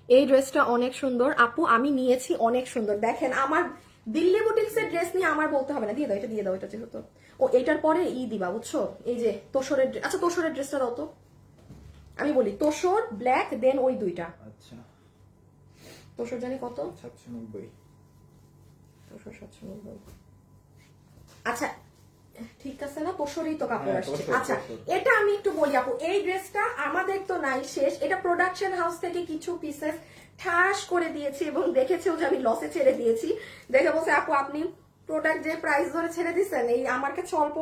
এই ড্রেসটা অনেক সুন্দর আপু, আমি নিয়েছি, অনেক সুন্দর। দেখেন আমার দিল্লি বুটিক্স এর ড্রেস নিয়ে আমার বলতে হবে না, দিয়ে দাও এটা, দিয়ে দাও এটা যেহেতু। ও এটার পরে দিবা বুঝছো, এই যে তোষরের, আচ্ছা তোষরের ড্রেসটা দাও তো। আমি বলি তোষর ব্ল্যাক দেন ওই দুইটা। আচ্ছা তোষর জানি কত, 790, তোষর 790। আচ্ছা ঠিক আছে না, তোষরই তো কাপড় হ্যাঁ, আসছে। তোষর, আচ্ছা তোষর। এটা আমি একটু বলি আপু, এই ড্রেসটা আমাদের তো নাই শেষ, এটা প্রোডাকশন হাউস থেকে কিছু পিসেস ঠাস করে দিয়েছি এবং দেখেছেও যে আমি লসে ছেড়ে দিয়েছি। দেখে বলছে আপু আপনি প্রোডাক্ট যে প্রাইস ধরে ছেড়ে দিচ্ছেন, এই আমার কাছে অল্প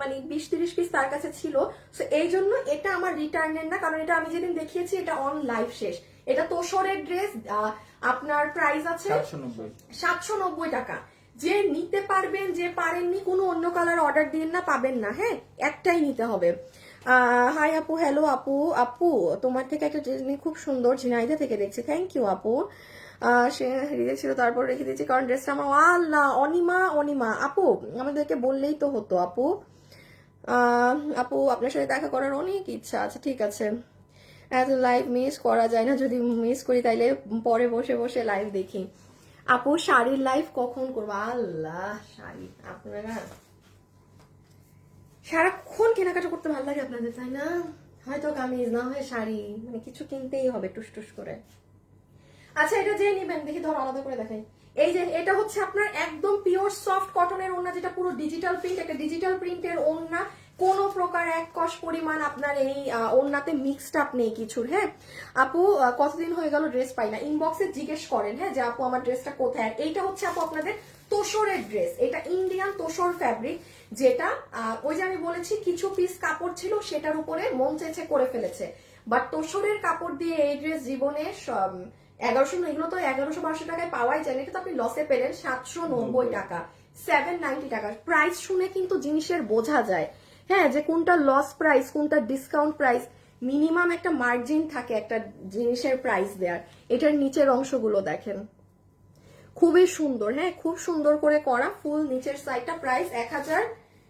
মানে 20-30 পিস তার কাছে ছিল। সো এই জন্য এটা আমার রিটার্নের না, কারণ এটা আমি যেদিন দেখিয়েছি এটা অন লাইভ শেষ। এটা তোষরের ড্রেস, আপনার প্রাইস আছে 790, 790 টাকা। যে নিতে পারবেন, যে পারেননি, কোনো অন্য কালার অর্ডার দিন না, পাবেন না, হ্যাঁ, একটাই নিতে হবে। হাই আপু, হ্যালো আপু। আপু তোমার থেকে একটা জিনিস খুব সুন্দর, ঝিনাইদা থেকে দেখছি, থ্যাংক ইউ আপু। সে রিজেক্ট ছিল, তারপর রেখে দিয়েছি কারণ ড্রেসটা আমার, আল্লাহ, অনিমা আপু আমাদেরকে বললেই তো হতো আপু। আপু আপনার সাথে দেখা করার অনেক ইচ্ছা আছে, ঠিক আছে। এত লাইভ মিস করা যায় না, যদি মিস করি তাইলে পরে বসে বসে লাইভ দেখি। আপু শাড়ির লাইভ কখন করবো? আল্লাহ, শাড়ি আপনারা সারাক্ষণ কেনাকাটা করতে ভালো লাগে আপনাদের, তাই না? হয়তো কামিজ, না হয় শাড়ি, মানে কিছু কিনতেই হবে টুস টুস করে। আচ্ছা, এটা যে নিবেন, দেখি ধর আলাদা করে দেখাই। এই যে এটা হচ্ছে আপনার একদম পিওর সফট কটনের ওড়না, যেটা পুরো ডিজিটাল প্রিন্ট, একটা ডিজিটাল প্রিন্টের ওড়না, কোন প্রকার এক কষ পরিমাণ আপনার এই ওড়নাতে মিক্সড আপ নেই কিছুর। হ্যাঁ আপু, কতদিন হয়ে গেল ড্রেস পাই না, ইনবক্সে জিজ্ঞেস করেন, হ্যাঁ, যে আপু আমার ড্রেসটা কোথায়। এইটা হচ্ছে আপু আপনাদের তোসরের ড্রেস, এটা ইন্ডিয়ান তোসর ফ্যাব্রিক, যেটা ওই যে আমি বলেছি কিছু পিস কাপড় ছিল সেটার উপরে মন চেয়েছে করে ফেলেছে, বাট তোসরের কাপড় দিয়ে এই ড্রেস জীবনে 1100, এগুলো তো 1100-1200 টাকায় পাওয়াই যায় না, এটা তো আপনি লসে পেলেন 790 টাকা, 790 টাকা। প্রাইস শুনে কিন্তু জিনিসের বোঝা যায়, হ্যাঁ, যে কোনটা লস প্রাইস, কোনটা ডিসকাউন্ট প্রাইস। মিনিমাম একটা মার্জিন থাকে একটা জিনিসের প্রাইস দেওয়ার। এটার নিচের অংশগুলো দেখেন, খুবই সুন্দর, হ্যাঁ, খুব সুন্দর করে করা। ফুল নিচের সাইডটা প্রাইস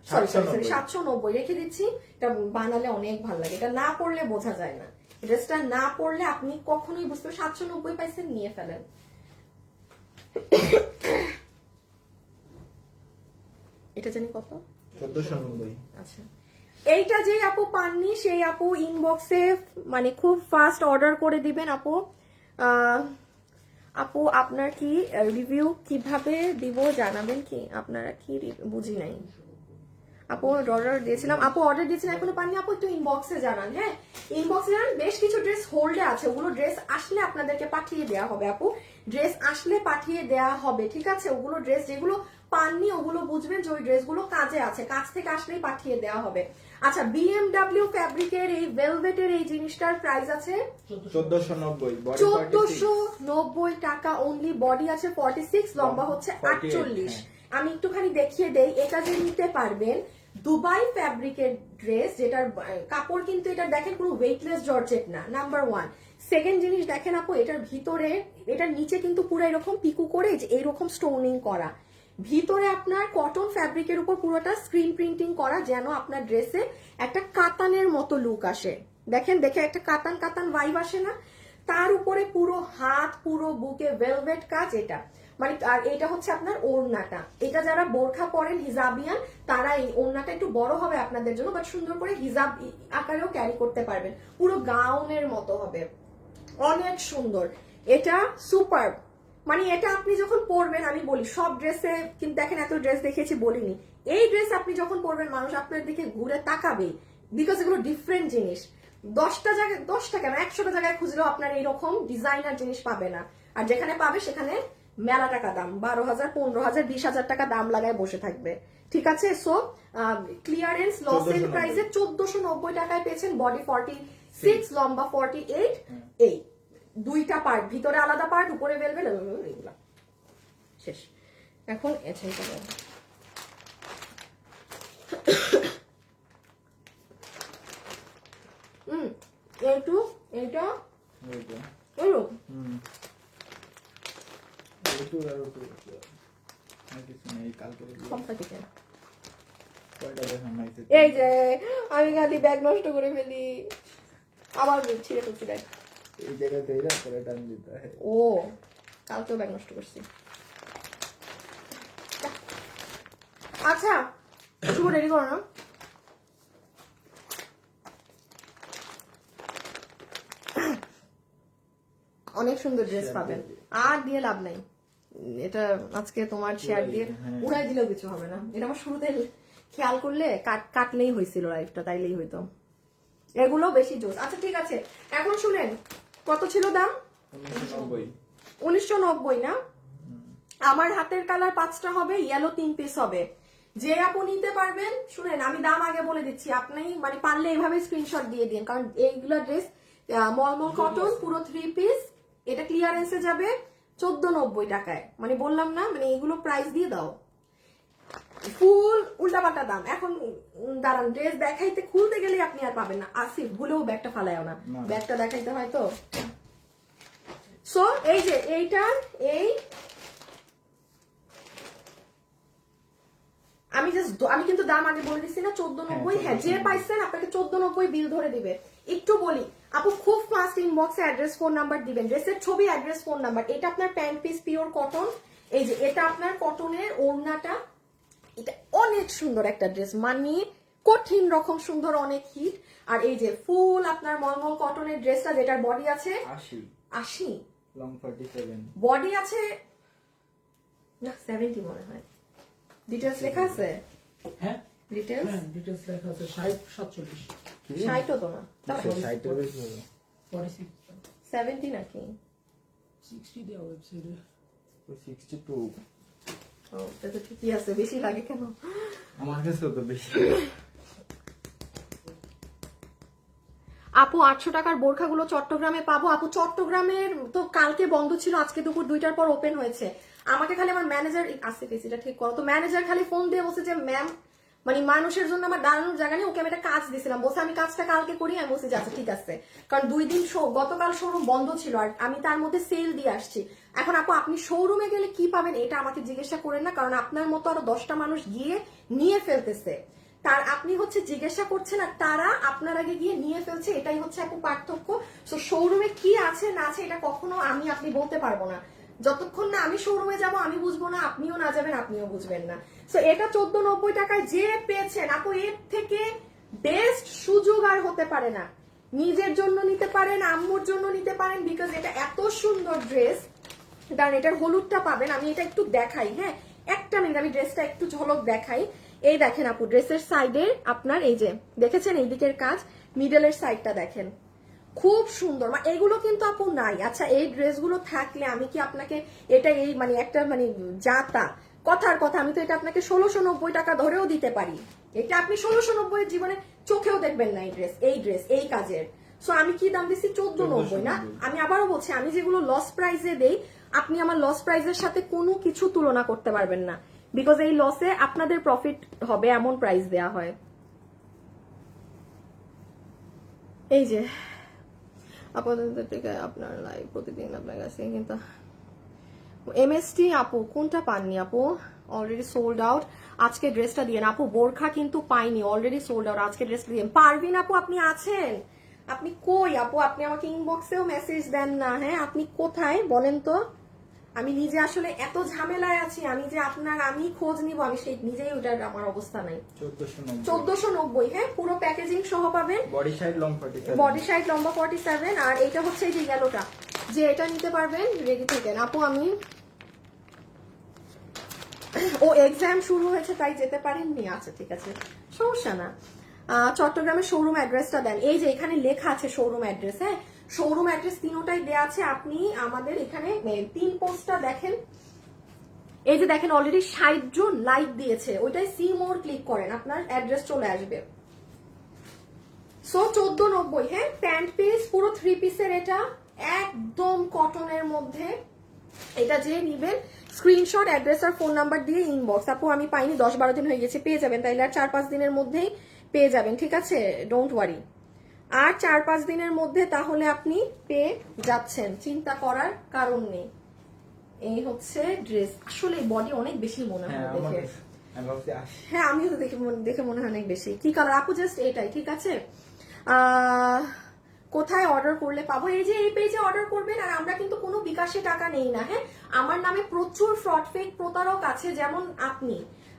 790 রেখে দিচ্ছি। এটা বানালে অনেক ভালো লাগে, এটা না পড়লে বোঝা যায় না, ড্রেসটা না পড়লে আপনি কখনোই বুঝতে 790 পাইছেন, নিয়ে ফেলেন। এটা জানি কত, 1490। আচ্ছা, এইটা যে আপু পাননি সেই আপু ইনবক্সে মানে খুব ফাস্ট অর্ডার করে দিবেন আপু। আপু আপনার কি রিভিউ কিভাবে দিব জানাবেন কি? আপনারা কি বুঝি নাই আপু, অর্ডার দিয়েছিলাম আপু, অর্ডার দিয়েছিলাম এখনো পাননি আপু, একটু ইনবক্সে জানান। হ্যাঁ, ইনবক্সে জানান, বেশ কিছু ড্রেস হোল্ডে আছে, ওগুলো ড্রেস আসলে আপনাদেরকে পাঠিয়ে দেওয়া হবে আপু, ড্রেস আসলে পাঠিয়ে দেওয়া হবে, ঠিক আছে। ওগুলো ড্রেস যেগুলো পাননি ওগুলো বুঝবেন যে ওই ড্রেসগুলো কাজে আছে, কাজ থেকে আসলেই পাঠিয়ে দেওয়া হবে। আচ্ছা, BMW ফ্যাব্রিকের এই ভেলভেটের এই জিনিসটার প্রাইস আছে 1490, বডি 1490 টাকা অনলি। বডি আছে 46, লম্বা হচ্ছে 48। আমি একটুখানি দেখিয়ে দেই, এটা যে নিতে পারবেন দুবাই ফ্যাব্রিকের ড্রেস, যেটার কাপড় কিন্তু এটা দেখেন পুরো ওয়েটলেস জর্জেট না, নাম্বার 1। সেকেন্ড জিনিস দেখেন আপু, এটার ভিতরে, এটার নিচে কিন্তু পুরো এরকম পিকু করে এইরকম স্টোনিং করা, ভিতরে আপনার কটন ফ্যাব্রিকের উপর পুরোটা স্ক্রিন প্রিন্টিং করা, যেন আপনার ড্রেসে একটা কাতানের মতো লুক আসে। দেখেন, দেখে একটা কাতান কাতান ভাইব আসে না? তার উপরে পুরো হাত, পুরো বুকে ভেলভেট কাজ, এটা মানে। আর এটা হচ্ছে আপনার ওড়নাটা, এটা যারা বোরখা পরেন হিজাবিয়ান, তারা এই ওড়নাটা একটু বড় হবে আপনাদের জন্য, বাট সুন্দর করে হিজাব আকারেও ক্যারি করতে পারবেন, পুরো গাউনের মতো হবে, অনেক সুন্দর। এটা সুপার, মানে এটা আপনি যখন পরবেন, আমি বলি সব ড্রেসে কিন্তু দেখেন, এত ড্রেস দেখেছি বলিনি, এই ড্রেস আপনি যখন পরবেন মানুষ আপনার দিকে ঘুরে তাকাবে, বিকজ এগুলো ডিফারেন্ট জিনিস। 10টা জায়গায়, 10টা কেন 100টা জায়গায় খুঁজলেও আপনার এইরকম ডিজাইনার জিনিস পাবে না, আর যেখানে পাবে সেখানে মেলা টাকা দাম, 12,000, 15,000, 20,000 টাকা দাম লাগায় বসে থাকবে, ঠিক আছে। সো ক্লিয়ারেন্স লসের প্রাইসে 1490 টাকায় পেয়েছেন। বডি 46, লম্বা 48, এই দুইটা পার্ট, ভিতরে আলাদা পার্ট, উপরে ভেলভেট, এগুলা শেষ। এখন এইটা এইটু এইটা এরকম এই যে আমি খালি ব্যাগ নষ্ট করে ফেলি, আবার ছিঁড়ে ফেলছি ব্যাগ। এই জায়গাতে এরা করে টান দিতে হয়। ও, কালকেও ব্যাগ নষ্ট করছি। আচ্ছা, শুভ রেডি করো না। অনেক সুন্দর ড্রেস পাবেন, আর দিয়ে লাভ নাই। এটা আজকে তোমার শেয়ার দিয়ে উড়াই দিলেও কিছু হবে না, এটা আমার শুরুতে খেয়াল করলে কাটলেই হয়েছিল লাইফটা, তাইলেই হইতো। এগুলো বেশি জোস। আচ্ছা ঠিক আছে, এখন শুনেন কত ছিল দাম? 1990 না? আমার হাতের কালার 5টা হবে, ইয়েলো 3 পিস হবে। যে আপু নিতে পারবেন, শুনেন আমি দাম আগে বলে দিচ্ছি, আপনি মানে পারলে এইভাবে স্ক্রিনশট দিয়ে দিন, কারণ এইগুলো ড্রেস মলমল কটন পুরো 3 পিস, এটা ক্লিয়ারেন্সে যাবে 1490 টাকায়। মানে বললাম না, মানে এগুলো প্রাইস দিয়ে দাও, ফুল উল্টাপাল্টা দাম। এখন দাঁড়ান, ড্রেস দেখাইতে খুলতে গেলে আপনি আর পাবেন না। আসিফ ভুলেও ব্যাগটা ফালায়ও না, না। ব্যাগটা দেখাইতে হয় তো। সো এই যে এইটার এই আমি কিন্তু দাম আগে বলে দিচ্ছি না, 1490। হ্যাঁ, যে পাইছেন আপনাকে 1490 বিল ধরে দিবে। একটু বলি আপু, খুব ফাস্ট ইনবক্সে অ্যাড্রেস ফোন নাম্বার দিবেন, ড্রেসের ছবি অ্যাড্রেস ফোন নাম্বার। এটা আপনার প্যান্ট পিস পিওর কটন, এই যে এটা আপনার কটনের ওড়নাটা, এটা অনেক সুন্দর একটা ড্রেস, মানে কঠিন রকম সুন্দর, অনেক হিট। আর এই যে ফুল আপনার মলমল কটনের ড্রেসটা, যেটার বডি আছে 80, লং 47, বডি আছে না 70 মনে হয়। ডিটেলস লেখা আছে, হ্যাঁ ডিটেলস হ্যাঁ ডিটেলস লেখা আছে 60 47 60 তো না, 60 এর বেশি হবে। 46 70 নাকি? 60 দেওয়া ওয়েবসাইটে। 62 ও এটা তো ঠিকই আছে, বেশি লাগে কেন? আমার কাছে তো বেশি। আপু 800 টাকার বোরখাগুলো চট্টগ্রামে পাবো? আপু চট্টগ্রামের তো কালকে বন্ধ ছিল, আজকে দুপুর 2টার পর ওপেন হয়েছে। আমাকে খালি আমার ম্যানেজার আসতে পেয়েছিটা ঠিক করো তো, ম্যানেজার খালি ফোন দিয়ে বলছে যে ম্যাম, মানে মানুষের জন্য আমার দাঁড়ানোর জায়গা নেই, ওকে আমি একটা কাজ দিয়েছিলাম, বলছে আমি কাজটা কালকে করি। আমি বলছি আচ্ছা ঠিক আছে, কারণ 2 দিন গতকাল শোরুম বন্ধ ছিল, আর আমি তার মধ্যে সেল দিয়ে আসছি। এখন আপু আপনি শোরুমে গেলে কি পাবেন এটা আমাকে জিজ্ঞাসা করেন না, কারণ আপনার মতো আরো 10টা মানুষ গিয়ে নিয়ে ফেলতেছে, তার আপনি হচ্ছে জিজ্ঞাসা করছেন আর তারা আপনার আগে গিয়ে নিয়ে ফেলছে, এটাই হচ্ছে আপু পার্থক্য। সো শোরুমে কি আছে না আছে এটা কখনো আমি আপনি বলতে পারবো না, যতক্ষণ না আমি শোরুমে যাব আমি বুঝবো না, আপনিও না যাবেন আপনিও বুঝবেন না। সো এটা 1490 টাকায় যে পেয়েছেন আপু, এর থেকে বেস্ট সুযোগ আর হতে পারে না। নিজের জন্য নিতে পারেন, আম্মুর জন্য নিতে পারেন, বিকজ এটা এত সুন্দর ড্রেস। কারণ এটার হলুদটা পাবেন, আমি এটা একটু দেখাই, হ্যাঁ একটা মিনিট আমি ড্রেসটা একটু ঝলক দেখাই। এই দেখেন আপু, ড্রেসের সাইডে আপনার এই যে দেখেছেন এই দিকের কাজ, মিডলের সাইডটা দেখেন খুব সুন্দর। এগুলো কিন্তু আপু নাই। আচ্ছা এই ড্রেসগুলো থাকলে আমি কি আপনাকে এটা এই মানে একটা মানে যাতা কথার কথা, আমি তো এটা আপনাকে 1690 টাকা ধরেও দিতে পারি। এটা আপনি 1690 জীবনে চোখেও দেখবেন না এই ড্রেস এই কাজের। সো আমি কি দাম দিচ্ছি 1490 না। আমি আবারও বলছি, আমি যেগুলো লস প্রাইসে দেই আপনি আমার লস প্রাইসের সাথে কোনো কিছু তুলনা করতে পারবেন না, বিকজ এই লসে আপনাদের প্রফিট হবে এমন প্রাইস দেয়া হয়। এই যে আপাতত থেকে আপনার লাইভ প্রতিদিন আপনার কাছে, কিন্তু এমএসটি আপু কোনটা পাননি আপু? Already sold out. আজকে ড্রেসটা দিয়ে আপু, বোরখা কিন্তু পাইনি, অলরেডি সোল্ড আউট। আজকে ড্রেসটা দিয়ে পারবিন আপু, আপনি আছেন? আপনি কই আপু? আপনি আমাকে ইনবক্সেও মেসেজ দেন না, হ্যাঁ আপনি কোথায় বলেন তো? আমি নিজে আসলে এত ঝামেলায় আছি, আমি যে আমি খোঁজ নিব, আমি সেই নিজেই ওটার আমার অবস্থা নাই। 1490, হ্যাঁ পুরো প্যাকেজিং সহ পাবেন। Body side long 47, body side লম্বা 47, আর এটা হচ্ছে এই যে ইয়েলোটা, যে এটা নিতে পারবেন রেডি থাকেন আপু। আমি ও এক্সাম শুরু হয়েছে তাই যেতে পারেননি, আচ্ছা ঠিক আছে সমস্যা না। চট্টগ্রামের শোরুম অ্যাড্রেসটা দেন, এই যে এখানে লেখা আছে শোরুম অ্যাড্রেস, হ্যাঁ শোরুম অ্যাড্রেস তিনটাই দেয়া আছে। আপনি আমাদের এখানে 3 পোস্টটা দেখেন, এই যে দেখেন অলরেডি 60 জন লাইক দিয়েছে, ওইটাই সি মোর ক্লিক করেন, আপনার অ্যাড্রেস চলে আসবে। সো 1490, হ্যাঁ প্যান্ট পিস পুরো 3 পিসের, এটা একদম কটনের মধ্যে। এটা যে নিবেন স্ক্রিনশট অ্যাড্রেস আর ফোন নাম্বার দিয়ে ইনবক্স। আপু আমি পাইনি, 10-12 দিন হয়ে গেছে, পেয়ে যাবেন তাইলে আর 4-5 দিনের মধ্যেই পেয়ে যাবেন, ঠিক আছে ডোন্ট ওয়ারি। আর 4-5 দিনের মধ্যে তাহলে আপনি পেয়ে যাচ্ছেন, চিন্তা করার কারণ নেই। এই হচ্ছে ড্রেস, আসলে বডি অনেক বেশি মনে হয় দেখে, হ্যাঁ আমিও তো দেখে মনে হয় অনেক বেশি। কি কালার আপু? জাস্ট এটাই, ঠিক আছে। কোথায় অর্ডার করলে পাবো? এই যে এই পেজে অর্ডার করবেন, আর আমরা কিন্তু কোনো বিকাশে টাকা নেই না, হ্যাঁ আমার নামে প্রচুর ফ্রড ফেক প্রতারক আছে, যেমন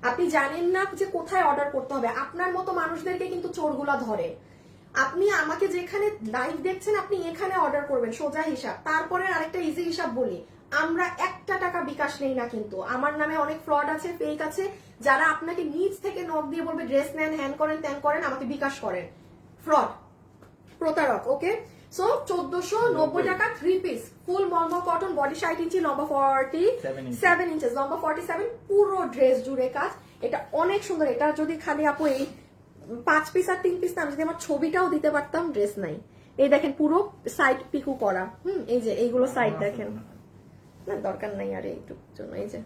আপনি জানেন না যে কোথায় অর্ডার করতে হবে, আপনার মতো মানুষদেরকে কিন্তু চোরগুলা ধরে। আপনি আমাকে যেখানে লাইভ দেখছেন আপনি এখানে অর্ডার করবেন, সোজা হিসাব। তারপরে আরেকটা ইজি হিসাব বলি, আমরা 1 টাকা বিকাশ নেই না, কিন্তু আমার নামে অনেক ফ্রড আছে, ফেক আছে, যারা আপনাকে নিজ থেকে নক দিয়ে বলবে ড্রেস নেন, হ্যান করেন, ত্যান করেন, আমাকে বিকাশ করেন, ফ্রড প্রতারক। ওকে সো 1490 টাকা 3 পিস ফুল মলমল কটন, বডি 60 ইঞ্চি, লম্বা 47 ইঞ্চেস, লম্বা 47, পুরো ড্রেস জুড়ে কাজ। এটা অনেক সুন্দর। এটা যদি খালি আপু এই 5 পিস আর 3 পিস না, আমি যদি আমার ছবিটাও দিতে পারতাম, ড্রেস নাই। এই দেখেন পুরো সাইড পিকু করা, এই যে এইগুলো সাইড দেখেন, না দরকার নাই আর এইটুক জন্য। এই যে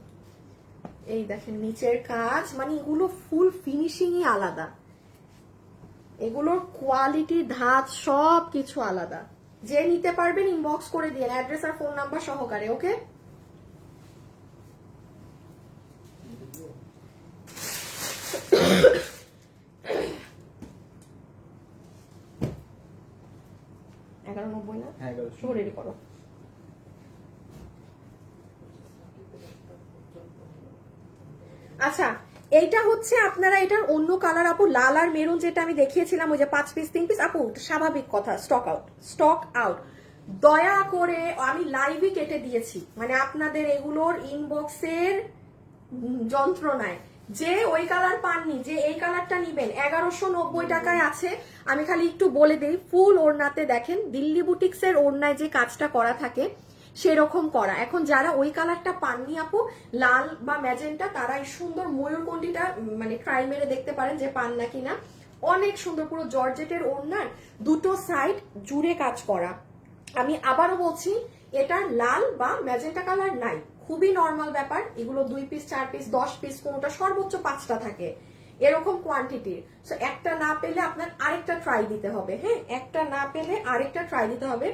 এই দেখেন নিচের কাজ, মানে এগুলো ফুল ফিনিশিংই আলাদা, এগুলোর কোয়ালিটি ধাঁচ সব কিছু আলাদা। যে নিতে পারবেন ইনবক্স করে দিন অ্যাড্রেস আর ফোন নাম্বার সহকারে, ওকে? $11.90 না? হ্যাঁ 1100 শুভ রেডি করো। আচ্ছা এইটা হচ্ছে আপনারা এটার অন্য কালার আপু, লাল আর মেরুন যেটা আমি দেখিয়েছিলাম ওই যে 5 পিস 3 পিস আপু, স্বাভাবিক কথা, স্টক আউট। দয়া করে আমি লাইভই কেটে দিয়েছি, মানে আপনাদের এগুলোর ইনবক্সের যন্ত্রণায় যে ওই কালার পাননি, যে এই কালারটা নিবেন 1190 টাকায় আছে। আমি খালি একটু বলে দেই, ফুল ওড়নাতে দেখেন দিল্লি বুটিক্সের ওড়নায় যে কাজটা করা থাকে সেরকম করা। এখন যারা ওই কালারটা পাননি আপু, লাল বা ম্যাজেন্টা, তারা এই সুন্দর ময়ূরকণ্ঠীটা মানে ট্রাই মেরে দেখতে পারেন যে পান না কিনা। অনেক সুন্দর, পুরো জর্জেটের ওড়নার দুটো সাইড জুড়ে কাজ করা। আমি আবারও বলছি, এটা লাল বা ম্যাজেন্টা কালার নাই, খুবই নর্মাল ব্যাপার। এগুলো 2 পিস 4 পিস 10 পিস, কোনোটা সর্বোচ্চ 5টা থাকে এরকম কোয়ান্টিটির। সো একটা না পেলে আপনার আরেকটা ট্রাই দিতে হবে। হ্যাঁ, একটা না পেলে আরেকটা ট্রাই দিতে হবে।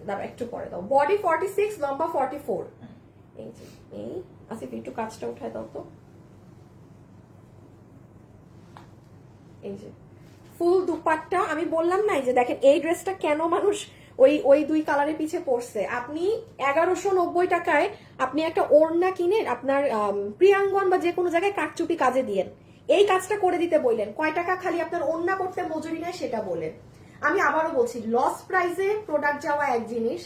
দাঁড়া একটু পরে দাও। বডি 46, লম্বা 44। এই যে এই আসিফ একটু কাজটা উঠায় দাও তো। এই যে ফুল দুপাট্টা। আমি বললাম না, এই যে দেখেন এই ড্রেসটা কেন মানুষ ওই দুই কালারের পিছে পড়ছে। আপনি 1190 টাকায় আপনি একটা ওড়না কিনে আপনার প্রিয়াঙ্গন বা যে কোনো জায়গায় কাটচুপি কাজে দিয়েন, এই কাজটা করে দিতে বললেন, কয় টাকা খালি আপনার ওড়না করতে মজুরি নেয় সেটা বলেন। আমি আবারও বলছি, লস প্রাইসে প্রোডাক্ট যাওয়া এক জিনিস,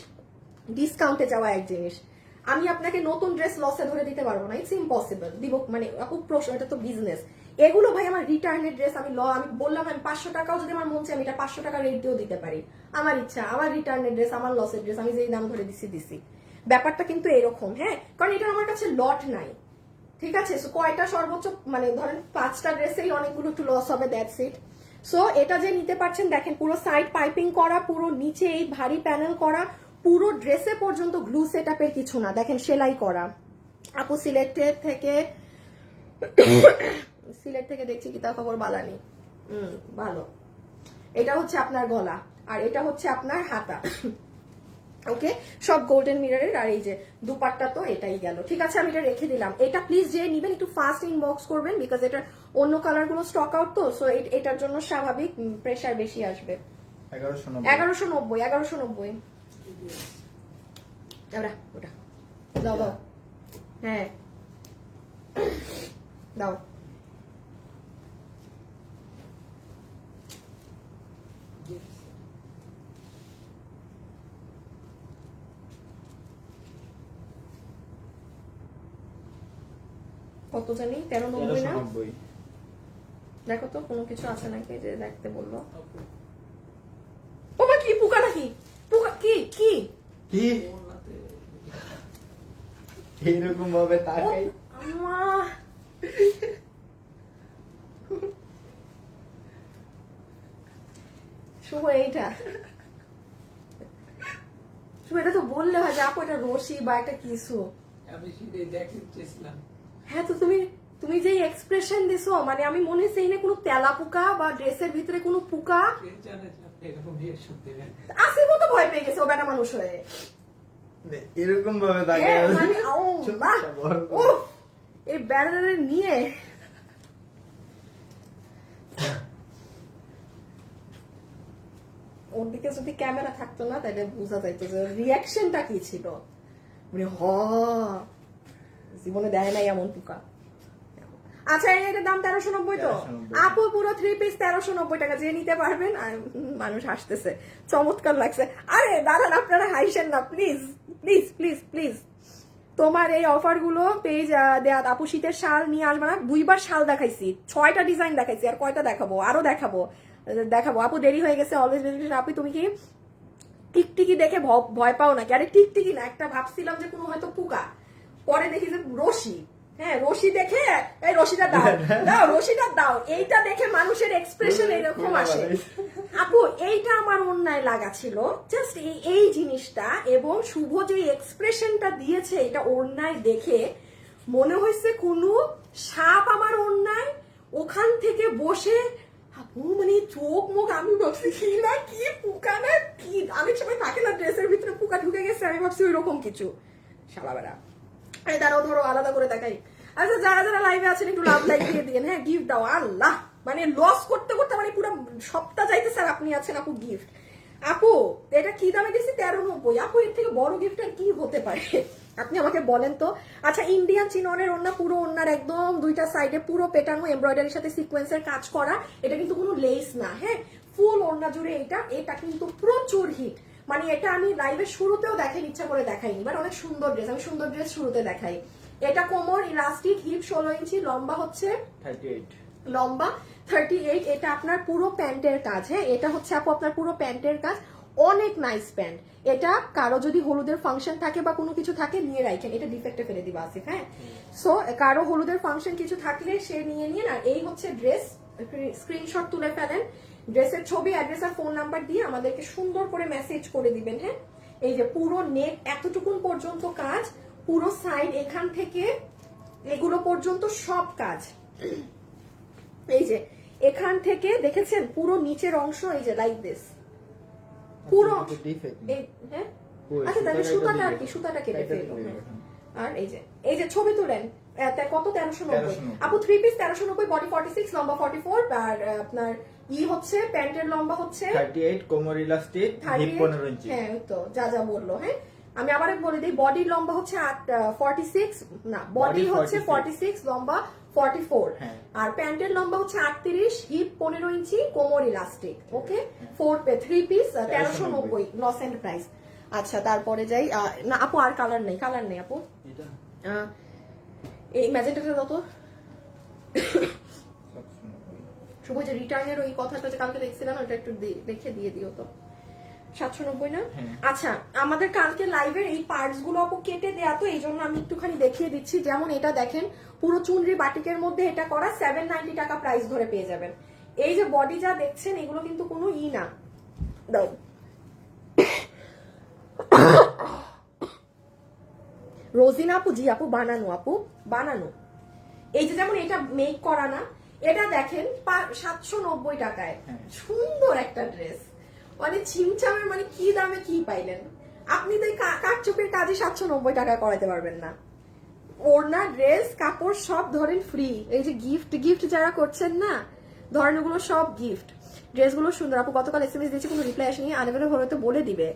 ডিসকাউন্টে যাওয়া এক জিনিস। আমি আপনাকে নতুন ড্রেস লসে ধরে দিতে পারবো না, ইটস ইম্পসিবল। দিব মানে খুব প্রশ্ন, এটা তো বিজনেস। এগুলো ভাই আমার রিটার্নের ড্রেস, আমি বললাম আমি 500 টাকাও যদি আমার মন চাই আমি এটা 500 টাকা রেট দিয়েও দিতে পারি, আমার ইচ্ছা। আমার রিটার্নের ড্রেস, আমার লসের ড্রেস, আমি যেই দাম ধরে দিছি। ব্যাপারটা কিন্তু এরকম, হ্যাঁ, কারণ এটা আমার কাছে লট নাই, ঠিক আছে? সো কয়টা সর্বোচ্চ, মানে ধরেন 5টা ড্রেসেই অনেকগুলো একটু লস হবে, দ্যাটস ইট। সো এটা যে নিতে পারছেন, দেখেন পুরো সাইড পাইপিং করা, পুরো নিচে এই ভারী প্যানেল করা, পুরো ড্রেসে পর্যন্ত গ্লু সেটআপের কিছু না, দেখেন সেলাই করা। আপু সিলেট থেকে দেখছি কি তা খবর বালানি। ভালো। এটা হচ্ছে আপনার গলা আর এটা হচ্ছে আপনার হাতা, ওকে? সব গোল্ডেন মিররের। আর এই যে দুপাট্টা তো এটাই গেল, ঠিক আছে? আমি এটা রেখে দিলাম। এটা প্লিজ যে নিবেন একটু ফাস্ট ইনবক্স করবেন, বিকজ এটা অন্য কালার গুলো স্টক আউট তো, সো এটার জন্য স্বাভাবিক প্রেসার বেশি আসবে। 1190 ওটা দাও দাও, হ্যাঁ দাও। কত জানি 1390 না? 1390 দেখো তো কোনো কিছু আছে নাকি যে দেখতে বললো। ওমা কি পোকা নাকি? পোকা কি কি কি এরকম ভাবে তাকাই? আমা শুভ এইটা, শুভ এটা তো বললে হয় যে আপু এটা রশি বা একটা কিছু। আমি সেটাই দেখেছিলাম। হ্যাঁ, তো তুমি যে এক্সপ্রেশন দিছো, মানে আমি মনে হচ্ছে এই না কোনো তেলা পোকা বা ড্রেসের ভিতরে কোনো পোকা আছে মতো ভয় পেয়ে গেছে ও বেটা মানুষ হয়ে। এরকম ভাবে তাকাই? হ্যাঁ, মানে, উফ, এই ব্যানারে নিয়ে ওর দিকে যদি ক্যামেরা থাকতো না তাহলে বোঝা যাইতো যে রিয়াকশনটা কি ছিল। মানে জীবনে দেয় নাই এমন পোকা। আচ্ছা, এটার দাম 1390 তো? 1390 আপু পুরো 3 পিস 1390 টাকা, যে নিতে পারবেন। আর মানুষ হাসতেছে, চমৎকার লাগছে। আরে দাঁড়ান, আপনারা হাসেন না প্লিজ প্লিজ প্লিজ প্লিজ। তোমার এই অফার গুলো পেজ দেয়া। আপু শীতের শাল নিয়ে আসবে না? 2বার শাল দেখাইছি, 6টা ডিজাইন দেখাইছি, আর কয়টা দেখাবো? আরো দেখাবো। আপু দেরি হয়ে গেছে, অলওয়েজ বেনিফিট। আপু তুমি কি টিকটিকি দেখে ভয় পাও নাকি? আরে টিকটিকি না, একটা ভাবছিলাম যে কোনো হয়তো পোকা, পরে দেখি যে রশি। হ্যাঁ রশি দেখে এই রশিটা দাও দাও রশিটা দাও, এইটা দেখে মানুষের এক্সপ্রেশন এরকম আসে। আপু এইটা আমার অন্যায় লাগা ছিল, জাস্ট এই জিনিসটা, এবং শুভ যে এক্সপ্রেশনটা দিয়েছে এটা অন্যায় দেখে মনে হয়েছে কোনো সাপ আমার অন্যায় ওখান থেকে বসে আপু মানে চোখ মুখ আমি ভাবছি কি না কি পোকা না কি, অনেক সময় থাকে না ড্রেসের ভিতরে পোকা ঢুকে গেছে, আমি ভাবছি ওই রকম কিছু। শালাবেলা এই দাঁড়াও ধরো আলাদা করে দেখাই। আচ্ছা যারা যারা লাইভে আছেন একটু লাভ লাইক দিয়ে দিন, হ্যাঁ গিফট দাও। আল্লাহ মানে লস করতে করতে মানে পুরো সপ্তাহ যাইতেছে আর আপনি আছেন আপু গিফট। আপু এটা কি দামে দিয়েছি 1390। আপু এর থেকে বড় গিফট আর কি হতে পারে আপনি আমাকে বলেন তো। আচ্ছা ইন্ডিয়ান চিননের ওড়না, পুরো ওড়নার একদম দুইটা সাইডে পুরো পেটানো এমব্রয়ডারির সাথে সিকোয়েন্সের কাজ করা, এটা কিন্তু কোনো লেস না, হ্যাঁ ফুল ওড়না জুড়ে এটা কিন্তু প্রচুর হিট। মানে এটা আমি লাইভের শুরুতেও দেখাই, ইচ্ছা করে দেখাইনি, বাট অনেক সুন্দর ড্রেস, আমি সুন্দর ড্রেস শুরুতে দেখাই। এটা কোমর ইলাস্টিক, হিপ 16 ইঞ্চি, লম্বা হচ্ছে 38, লম্বা 38। এটা আপনার পুরো প্যান্টের কাজ, হ্যাঁ এটা হচ্ছে আপু আপনার পুরো প্যান্টের কাজ, অনেক নাইস প্যান্ট। এটা কারো যদি হলুদের ফাংশন থাকে বা কোনো কিছু থাকে নিয়ে রাখেন, এটা ডিফেক্টে ফেলে দিবা আসিফ, হ্যাঁ সো কারো হলুদের ফাংশন কিছু থাকলে সে নিয়ে নিন। আর এই হচ্ছে ড্রেস, স্ক্রিনশট তুলে ফেলেন, ড্রেসের ছবি, অ্যাড্রেস আর ফোন নাম্বার দিয়ে আমাদেরকে সুন্দর করে মেসেজ করে দিবেন, হ্যাঁ। এই যে পুরো নেক এতটুকুন পর্যন্ত কাজ, পুরো সাইড এখান থেকে এগুলো পর্যন্ত সব কাজ। এই যে এখান থেকে দেখেছেন পুরো নিচের অংশ, এই যে লাইক দিস পুরো, হ্যাঁ আচ্ছা তাহলে সুতাটা আর কি, সুতাটা কেটে ফেললো। আর এই যে ছবি তুলেন কত 1390। আপু 3 পিস 1390, বডি 46, লম্বা 44, আর আপনার হচ্ছে প্যান্টের লম্বা হচ্ছে 38, কোমর ইলাস্টিক, হিপ 15 ইঞ্চি। হ্যাঁ ওই তো যা যা বললো, হ্যাঁ আমি আবার বলে দিই, বডির লম্বা হচ্ছে 46, না বডি হচ্ছে 46, লম্বা 44, আর প্যান্টের লম্বা হচ্ছে 38, হিপ 15 ইঞ্চি, কোমর elastic, okay 3 piece 1390 loss and price. আচ্ছা তারপরে যাই, না আপু আর কালার নেই আপু, এই ম্যাজেন্টাটা যত শুভ যে রিটার্নের ওই কথাটা যে কালকে দেখছিলাম ওটা একটু দেখে দিয়ে দিও তো। 790 না? আচ্ছা আমাদের কালকে লাইভের এই পার্টস গুলো আপু কেটে দেয়া, তো এই জন্য আমি একটুখানি দেখিয়ে দিচ্ছি। যেমন এটা দেখেন পুরো চুনরি বাটিকের মধ্যে এটা করা, 790 টাকা প্রাইস ধরে পেয়ে যাবেন। এই যে বডি যা দেখছেন এগুলো কিন্তু কোনো না দাও রোজিনা আপু, জি আপু বানানো। এই যে যেমন এটা মেক করা না, এটা দেখেন 790 টাকায় সুন্দর একটা ড্রেস, মানে ছিমছামের, মানে কি দামে কি পাইলেন আপনি? তো কাঠচুপির কাজে 790 টাকায় করাতে পারবেন না। ওড়না ড্রেস কাপড় সব ধরেন ফ্রি। এই যে গিফট যারা করছেন না ধরেন ওগুলো সব গিফট। ড্রেসগুলো সুন্দর। আপু গতকাল SMS দিয়েছি কোনো রিপ্লাই আসেনি, আনএভেলেবল হলে তো বলে দিবে।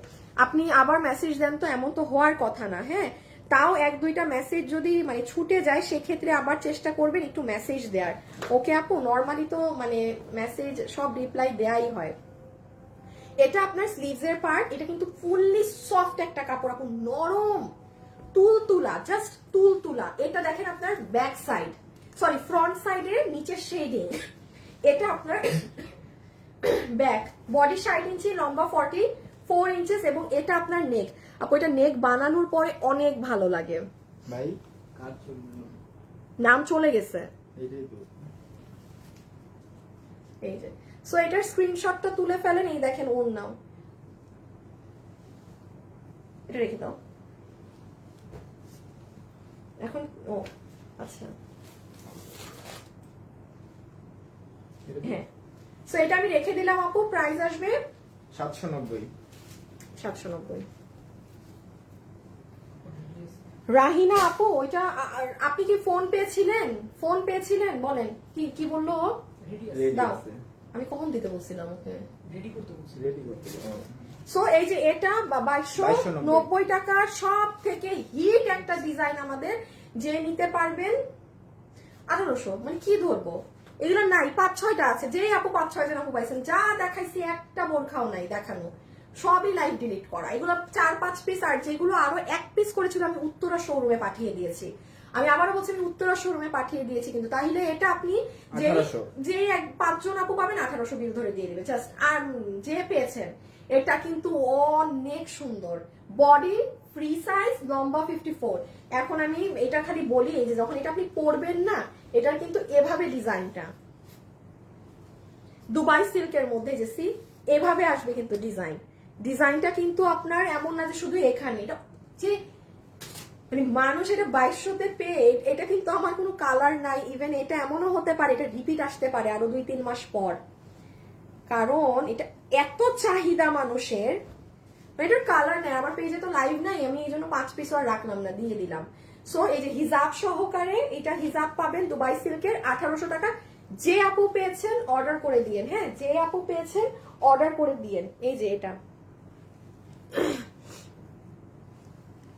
আপনি আবার মেসেজ দেন তো, এমন তো হওয়ার কথা না, হ্যাঁ তাও 1-2টা মেসেজ যদি মানে ছুটে যায় সেক্ষেত্রে আবার চেষ্টা করবেন একটু মেসেজ দেওয়ার, ওকে আপু? নর্মালি তো মানে মেসেজ সব রিপ্লাই দেয়াই হয়। এটা আপনার স্লিভস এর পার্ট, এটা কিন্তু ফুললি সফট একটা কাপড় আপু, নরম তুলতুলা, জাস্ট তুলতুলা। এটা দেখেন আপনার ব্যাক সাইড, সরি ফ্রন্ট সাইডের নিচের শেডিং। এটা আপনার ব্যাক, বডি 60 ইঞ্চি, লম্বা 44 ইঞ্চেস, এবং এটা আপনার নেক। আপু এটা নেক বানানোর পরে অনেক ভালো লাগে ভাই, নাম চলে গেছে এইটাই তো। এই যে সো এটার স্ক্রিনশটটা তুলে ফেলেন। এই দেখেন ওর নাম, এটা রেখে দাও এখন। ও আচ্ছা হ্যাঁ, সো এটা আমি রেখে দিলাম আপু। প্রাইস আসবে 790। রাহিনা আপু ওইটা আপনি কি ফোন পেয়েছিলেন বলেন কি বললো? দাও, আমি কখন দিতে বলছিলাম ওকে? রেডি করতে বলছি। সো এই যে এটা 2290 টাকা, সব থেকে হিট একটা ডিজাইন আমাদের, যে নিতে পারবেন 1800। মানে কি ধরবো, এগুলো নাই 5-6টা আছে, যেই আপু 5-6 জন আপু পাইছেন, যা দেখাইছি একটা বোরখাও নাই দেখানো, সবই লাইভ ডিলিট করা। এগুলো 4-5 পিস, আর যেগুলো আরো 1 পিস করেছিল আমি উত্তরা শোরুমে পাঠিয়ে দিয়েছি। আমি আবারও বলছি আমি উত্তরা শোরুমে পাঠিয়ে দিয়েছি, কিন্তু তাহলে এটা আপনি যে 5 জন আপু পাবেন 1800 বিল ধরে দিয়ে দিবে জাস্ট। আর যে পেয়েছেন এটা কিন্তু অনেক সুন্দর, বডি ফ্রি সাইজ, লম্বা 54। এখন আমি এটা খালি বলি, এই যে যখন এটা আপনি পরবেন না, এটার কিন্তু এভাবে ডিজাইনটা দুবাই সিল্কের মধ্যে, যে সি এভাবে আসবে কিন্তু ডিজাইনটা কিন্তু আপনার এমন না যে শুধু এখানে, এটা যে মানে মানুষ এটা 2200-তে পেয়ে, এটা কিন্তু আমার কোনো কালার নাই। ইভেন এটা এমনও হতে পারে এটা রিপিট আসতে পারে আরো 2-3 মাস পর, কারণ এটা এত চাহিদা মানুষের। এটার কালার নেই, আমার পেজে তো লাইভ নাই, আমি এই জন্য 5 পিস আর রাখলাম না, দিয়ে দিলাম। সো এই যে হিজাব সহকারে, এটা হিজাব পাবেন দুবাই সিল্কের 1800 টাকা। যে আপু পেয়েছেন অর্ডার করে দিয়েন, হ্যাঁ যে আপু পেয়েছেন অর্ডার করে দিয়েন। এই যে এটা,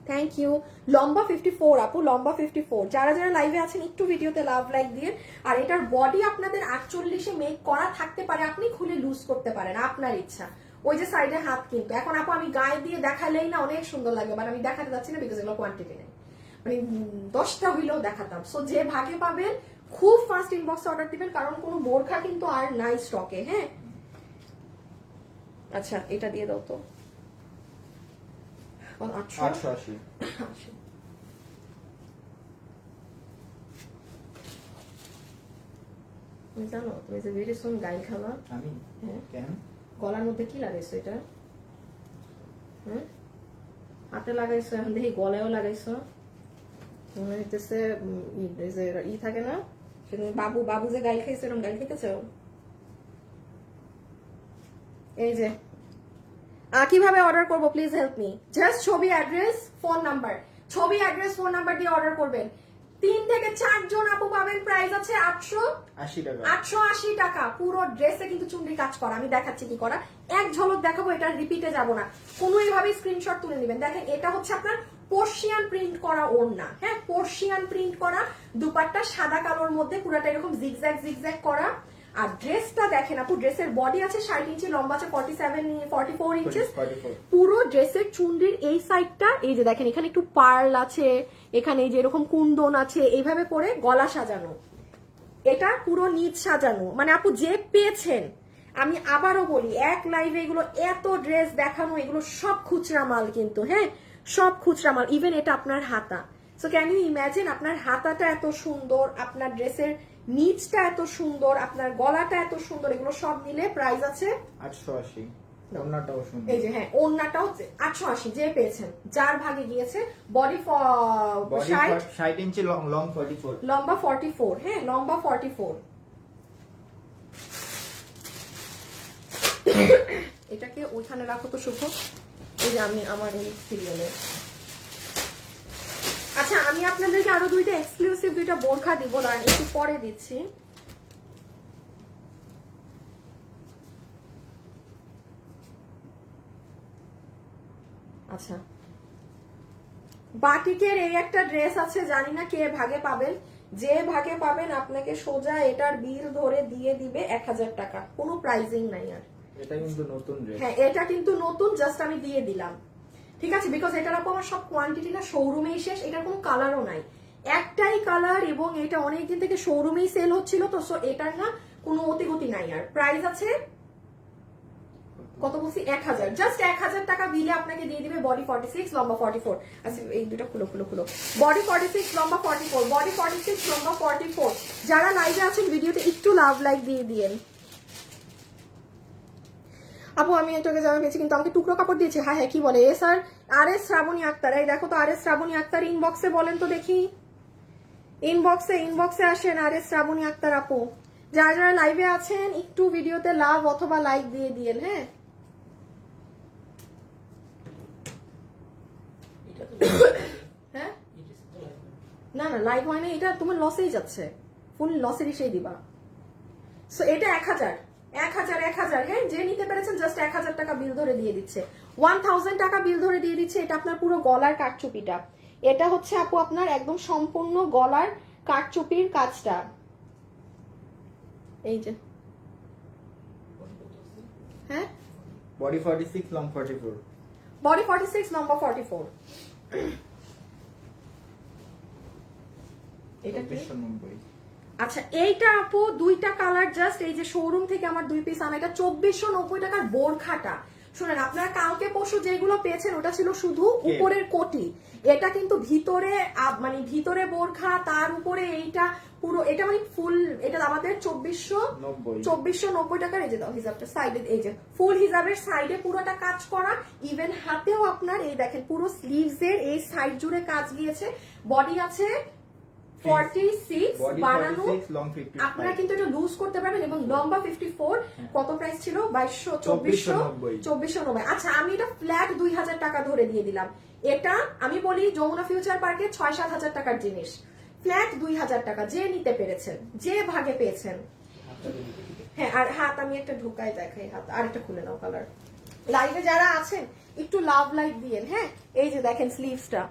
থ্যাংক ইউ। লম্বা 54 আপু, লম্বা 54। যারা যারা লাইভে আছেন একটু ভিডিওতে লাভ লাইক দিয়ে। আর এটার বডি আপনাদের 48-এ মেক করা থাকতে পারে, আপনি খুলে লুজ করতে পারেন, আপনার ইচ্ছা। ওই যে সাইডে হাত কিন্তু এখন আপু আমি গায়ে দিয়ে দেখালেই না অনেক সুন্দর লাগবে, বাট আমি দেখাতে যাচ্ছি না বিকজ এগুলো কোয়ান্টিটি নেই, মানে 10টা হইলেও দেখাতাম। সো যে ভাগে পাবেন খুব ফাস্ট ইনবক্সে অর্ডার দিবেন, কারণ কোনো বোরখা কিন্তু আর নাই স্টকে। হ্যাঁ আচ্ছা এটা দিয়ে দাও তো, 880। তুমি জানো তুমি যে ভেরি সুন গাইল খাবা, আমি হ্যাঁ কেন গলার মধ্যে কি লাগাইছো এটা? হ্যাঁ হাতে লাগাইছো, এখন দেখি গলায়ও লাগাইছো। মনে হইতেছে ই থাকে না, বাবু বাবু যে গাইল খাইছে এরকম গাইল খেতেছো। এই যে কিভাবে অর্ডার করবো প্লিজ হেল্প মি। জাস্ট ছবি, অ্যাড্রেস, ফোন নাম্বার, ছবি, অ্যাড্রেস, ফোন নাম্বার দিয়ে অর্ডার করবেন। 3 থেকে 4 জন আপু পাবেন। প্রাইস আছে 80 টাকা। 880 টাকা। পুরো ড্রেসে কিন্তু চুনরি কাজ করা, আমি দেখাচ্ছি কি করা, এক ঝলক দেখাবো, এটা রিপিটে যাব না। কোনো এইভাবে স্ক্রিনশট তুলে নেবেন। দেখেন এটা হচ্ছে আপনার পর্শিয়ান প্রিন্ট করা ওড়না, হ্যাঁ পর্শিয়ান প্রিন্ট করা দুপাট্টা, সাদা কালোর মধ্যে পুরোটা এরকম জিগজ্যাগ জিগজ্যাগ করা। আর ড্রেসটা দেখেন আপু, ড্রেসের বডি আছে 60 ইঞ্চি, লম্বা আছে 44 ইঞ্চেস। পুরো ড্রেসের চুনরির এই সাইডটা এই যে দেখেন, এখানে একটু পার্ল আছে, এখানে এই যে এরকম কুন্দন আছে, এইভাবে করে গলা সাজানো, এটা পুরো নিচ সাজানো। মানে আপু যে পেয়েছেন, আমি আবারও বলি, এক লাইভে এগুলো এত ড্রেস দেখানো, এগুলো সব খুচরা মাল কিন্তু, হ্যাঁ সব খুচরা মাল। ইভেন এটা আপনার হাতা, সো ক্যান ইউ ইমাজিন আপনার হাতাটা এত সুন্দর, আপনার ড্রেসের নিচটা এত সুন্দর, আপনার গলাটা এত সুন্দর, এগুলো সব মিলে প্রাইস আছে 880। ওড়নাটাও সুন্দর। এই যে হ্যাঁ ওড়নাটাও 880 যে পেয়েছেন, যার ভাগে গিয়েছে। বডি 60 ইঞ্চি, লং 44। লম্বা 44, হ্যাঁ লম্বা 44। এটাকে ওইখানে রাখো তো শুভ, এই যে আমি আমার এই সিরিয়ালে। আচ্ছা আমি আপনাদেরকে আরো দুইটা এক্সক্লুসিভ দুইটা বোরখা দিব, দাঁড়ান একটু পরে দিচ্ছি। আচ্ছা বাটিকের এই একটা ড্রেস আছে, জানি না কে ভাগে পাবেন, যে ভাগে পাবেন আপনাকে সোজা এটার বিল ধরে দিয়ে দিবে 1000 টাকা, কোনো প্রাইজিং নাই আর। এটা কিন্তু নতুন ড্রেস। হ্যাঁ এটা কিন্তু নতুন, জাস্ট আমি দিয়ে দিলাম, ঠিক আছে, বিকজ এটার আপু আমার সব কোয়ান্টিটি না শোরুমেই শেষ, এটার কোনো কালারও নাই, একটাই কালার, এবং এটা অনেকদিন থেকে শোরুমেই সেল হচ্ছিল তো, সো এটার না কোনো অতিগতি নাই আর। প্রাইস আছে কত বলছি, 1000, জাস্ট 1000 টাকা বিলে আপনাকে দিয়ে দিবে। বডি 46, লম্বা 44। আচ্ছা এই দুটো খুলো খুলো খুলো। বডি 46, লম্বা 44, বডি 46, লম্বা 44। যারা লাইভে আছেন ভিডিওতে একটু লাভ লাইক দিয়ে দিয়েন। আপু আমি এটাকে জামা পেয়েছি কিন্তু আমাকে টুকরো কাপড় দিয়েছে। হ্যাঁ হ্যাঁ কি বলে এ স্যার, আর এস শ্রাবণী আক্তার, এই দেখো তো আর এস শ্রাবণী আক্তার, ইনবক্সে বলেন তো দেখি, ইনবক্সে আসেন আর এস শ্রাবণী আক্তার আপু। যারা যারা লাইভে আছেন একটু ভিডিওতে লাভ অথবা লাইক দিয়ে দিয়েন। হ্যাঁ হ্যাঁ না না লাইভ হয় না, এটা তোমার লসেই যাচ্ছে, ফুল লসেরই সেই দিবা। সো এটা 1000, হ্যাঁ যে নিতে পেরেছেন জাস্ট 1000 টাকা বিল ধরে দিয়ে দিচ্ছে, 1000 টাকা বিল ধরে দিয়ে দিচ্ছে। এটা আপনার পুরো গলার কাটচুপিটা, এটা হচ্ছে আপু আপনার একদম সম্পূর্ণ গলার কাটচুপির কাজটা, এই যে হ্যাঁ বডি 46, লং 44। বডি 46, লম্বা 44। এটা কি? 2490। আচ্ছা এইটা আপু দুইটা কালার, জাস্ট এই যে শোরুম থেকে আমার 2 পিস আনা, এটা 2490 টাকার বোরখাটা শুনেন, আপনারা কালকে পরশু যেগুলো পেয়েছেন ওটা ছিল শুধু উপরের কোটি, এটা কিন্তু ভিতরে মানে ভিতরে বোরখা, তার উপরে এইটা পুরো, এটা মানে ফুল, এটা আমাদের 2490 টাকার। এই যে দাও হিজাবটা সাইডে, এই যে ফুল হিজাবের সাইডে পুরোটা কাজ করা, ইভেন হাতেও আপনার এই দেখেন পুরো স্লিভস এর এই সাইড জুড়ে কাজ গিয়েছে। বডি আছে 46 বানানো, আপনারা কিন্তু এটা লুজ করতে পারবেন, এবং লম্বা 54। কত প্রাইস ছিল? 2490। আচ্ছা, আমি এটা ফ্ল্যাট 2000 টাকা ধরে দিয়ে দিলাম। এটা আমি বলি যমুনা ফিউচার পার্কে 6-7 হাজার টাকার জিনিস, ফ্ল্যাট 2000 টাকা, যে নিতে পেরেছেন, যে ভাগে পেয়েছেন। হ্যাঁ, আর হাত আমি একটা ঢুকাই দেখাই, হাত আরেকটা খুলে নাও কালার। লাইভে যারা আছেন একটু লাভ লাইক দিয়েন। হ্যাঁ, এই যে দেখেন স্লিভসটা,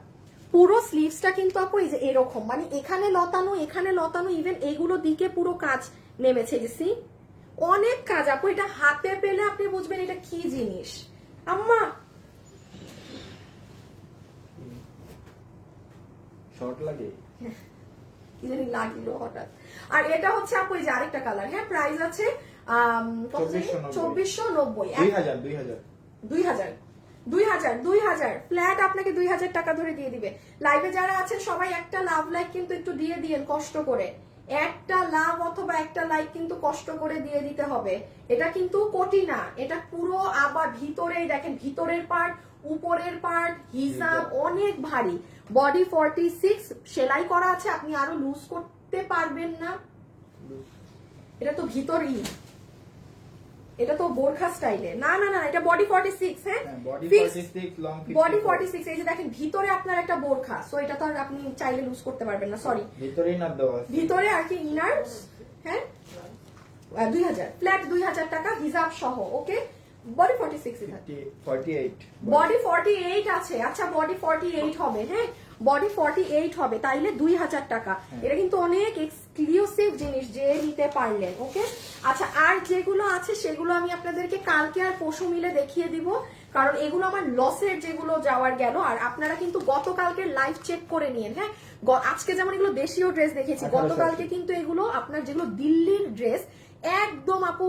পুরো স্লিভসটা কিন্তু আপু এই যে এরকম, মানে এখানে লতানো, এখানে লতানো, ইভেন এগুলো দিকে পুরো কাজ নেমেছে। যে সি অনেক কাজ আপু, এটা হাতে পেলে আপনি বুঝবেন এটা কি জিনিস। আম্মা শর্ট লাগে, কি জানি লাগলো হঠাৎ। আর এটা হচ্ছে আপু এই যে আরেকটা কালার। হ্যাঁ, প্রাইস আছে 2490। 2000 ফ্ল্যাট আপনাকে 2000 টাকা ধরে দিয়ে দিবে। লাইভে যারা আছেন সবাই একটা লাভ লাইক কিন্তু একটু দিয়ে দিয়েন কষ্ট করে, একটা লাভ অথবা একটা লাইক কিন্তু কষ্ট করে দিয়ে দিতে হবে। এটা কিন্তু কোটি না, এটা পুরো আবার ভিতরেই দেখেন, ভিতরের পার্ট, উপরের পার্ট, হিজাব অনেক ভারী। বডি 46 সেলাই করা আছে, আপনি আরো লুজ করতে পারবেন না। এটা তো ভিতরেই, এটা তো বোরখা স্টাইলে, না না না, এটা বডি 46। হ্যাঁ, বডি 46। এই যে দেখেন ভিতরে আপনার একটা বোরখা, সো এটা তো আর আপনি চাইলে লুজ করতে পারবেন না, সরি ভিতরেই না দেওয়া আছে, ভিতরে আর কি ইনার। হ্যাঁ, 2000 ফ্ল্যাট 2000 টাকা হিজাব সহ। ওকে, বডি 46 48 বডি 48 আছে। আচ্ছা, বডি 48 হবে। হ্যাঁ, বডি 48 হবে, তাইলে 2000 টাকা। এটা কিন্তু অনেক এক্সক্লুসিভ জিনিস, যে নিতে পারলেন। ওকে, আচ্ছা, আর যেগুলো আছে সেগুলো আমি আপনাদেরকে কালকে আর পরশু মিলে দেখিয়ে দিব, কারণ এগুলো আমার লসের যেগুলো যাওয়ার গেল। আর আপনারা কিন্তু গতকালকে লাইভ চেক করে নিন। হ্যাঁ, আজকে যেমন এগুলো দেশীয় ড্রেস দেখেছি, গতকালকে কিন্তু এগুলো আপনার যেগুলো দিল্লির ড্রেস, একদম আপু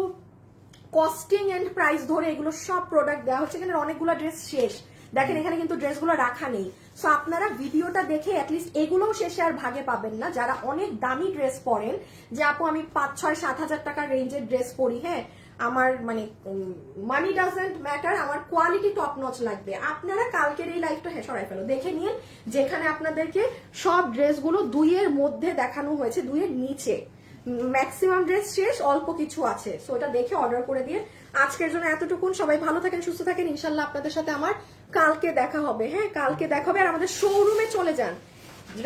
কস্টিং এন্ড প্রাইস ধরে এগুলো সব প্রোডাক্ট দেওয়া হচ্ছে। এখানে অনেকগুলো ড্রেস শেষ, দেখেন এখানে কিন্তু ড্রেসগুলো রাখা নেই। সো আপনারা ভিডিওটা দেখে অ্যাটলিস্ট এগুলোও শেষে আর ভাগে পাবেন না। যারা অনেক দামি ড্রেস পরেন, যে আপু আমি 5-6-7 হাজার টাকার রেঞ্জের ড্রেস পরি, হ্যাঁ, আমার মানে মানি ডাজেন্ট ম্যাটার, আমার কোয়ালিটি টপ নচ লাগবে, আপনারা কালকের এই লাইভটা সরাই ফেলো, দেখে নিন, যেখানে আপনাদেরকে সব ড্রেসগুলো 2-এর মধ্যে দেখানো হয়েছে, 2-এর নিচে ম্যাক্সিমাম ড্রেস শেষ, অল্প কিছু আছে। সো এটা দেখে অর্ডার করে দিয়ে আজকের জন্য এতটুকুন। সবাই ভালো থাকেন, সুস্থ থাকেন, ইনশাল্লাহ আপনাদের সাথে আমার কালকে দেখা হবে। হ্যাঁ, কালকে দেখা হবে। আর আমাদের শোরুমে চলে যান,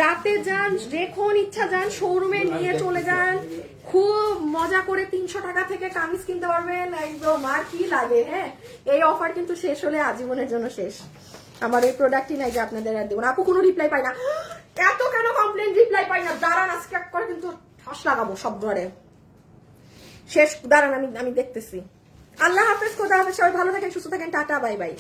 রাতে যান, যখন ইচ্ছা যান, শোরুমে নিয়ে চলে যান, খুব মজা করে 300 টাকা থেকে কামিজ কিনতে পারবেন একদম। আর কি লাগে? হ্যাঁ, এই অফার কিন্তু শেষ হলে আজীবনের জন্য শেষ। আমার এই প্রোডাক্টই নাই যে আপনাদের আর দেবো। আপু কোনো রিপ্লাই পাই না, এত কেন কমপ্লেন, রিপ্লাই পাই না, দাঁড়ান আজকে করে কিন্তু ঠাস লাগাবো সব ঘরে শেষ। দাঁড়ান আমি দেখতেছি। আল্লাহ হাফেজ, খোদা হাফেজ, সবাই ভালো থাকেন, সুস্থ থাকেন, টাটা, বাই বাই।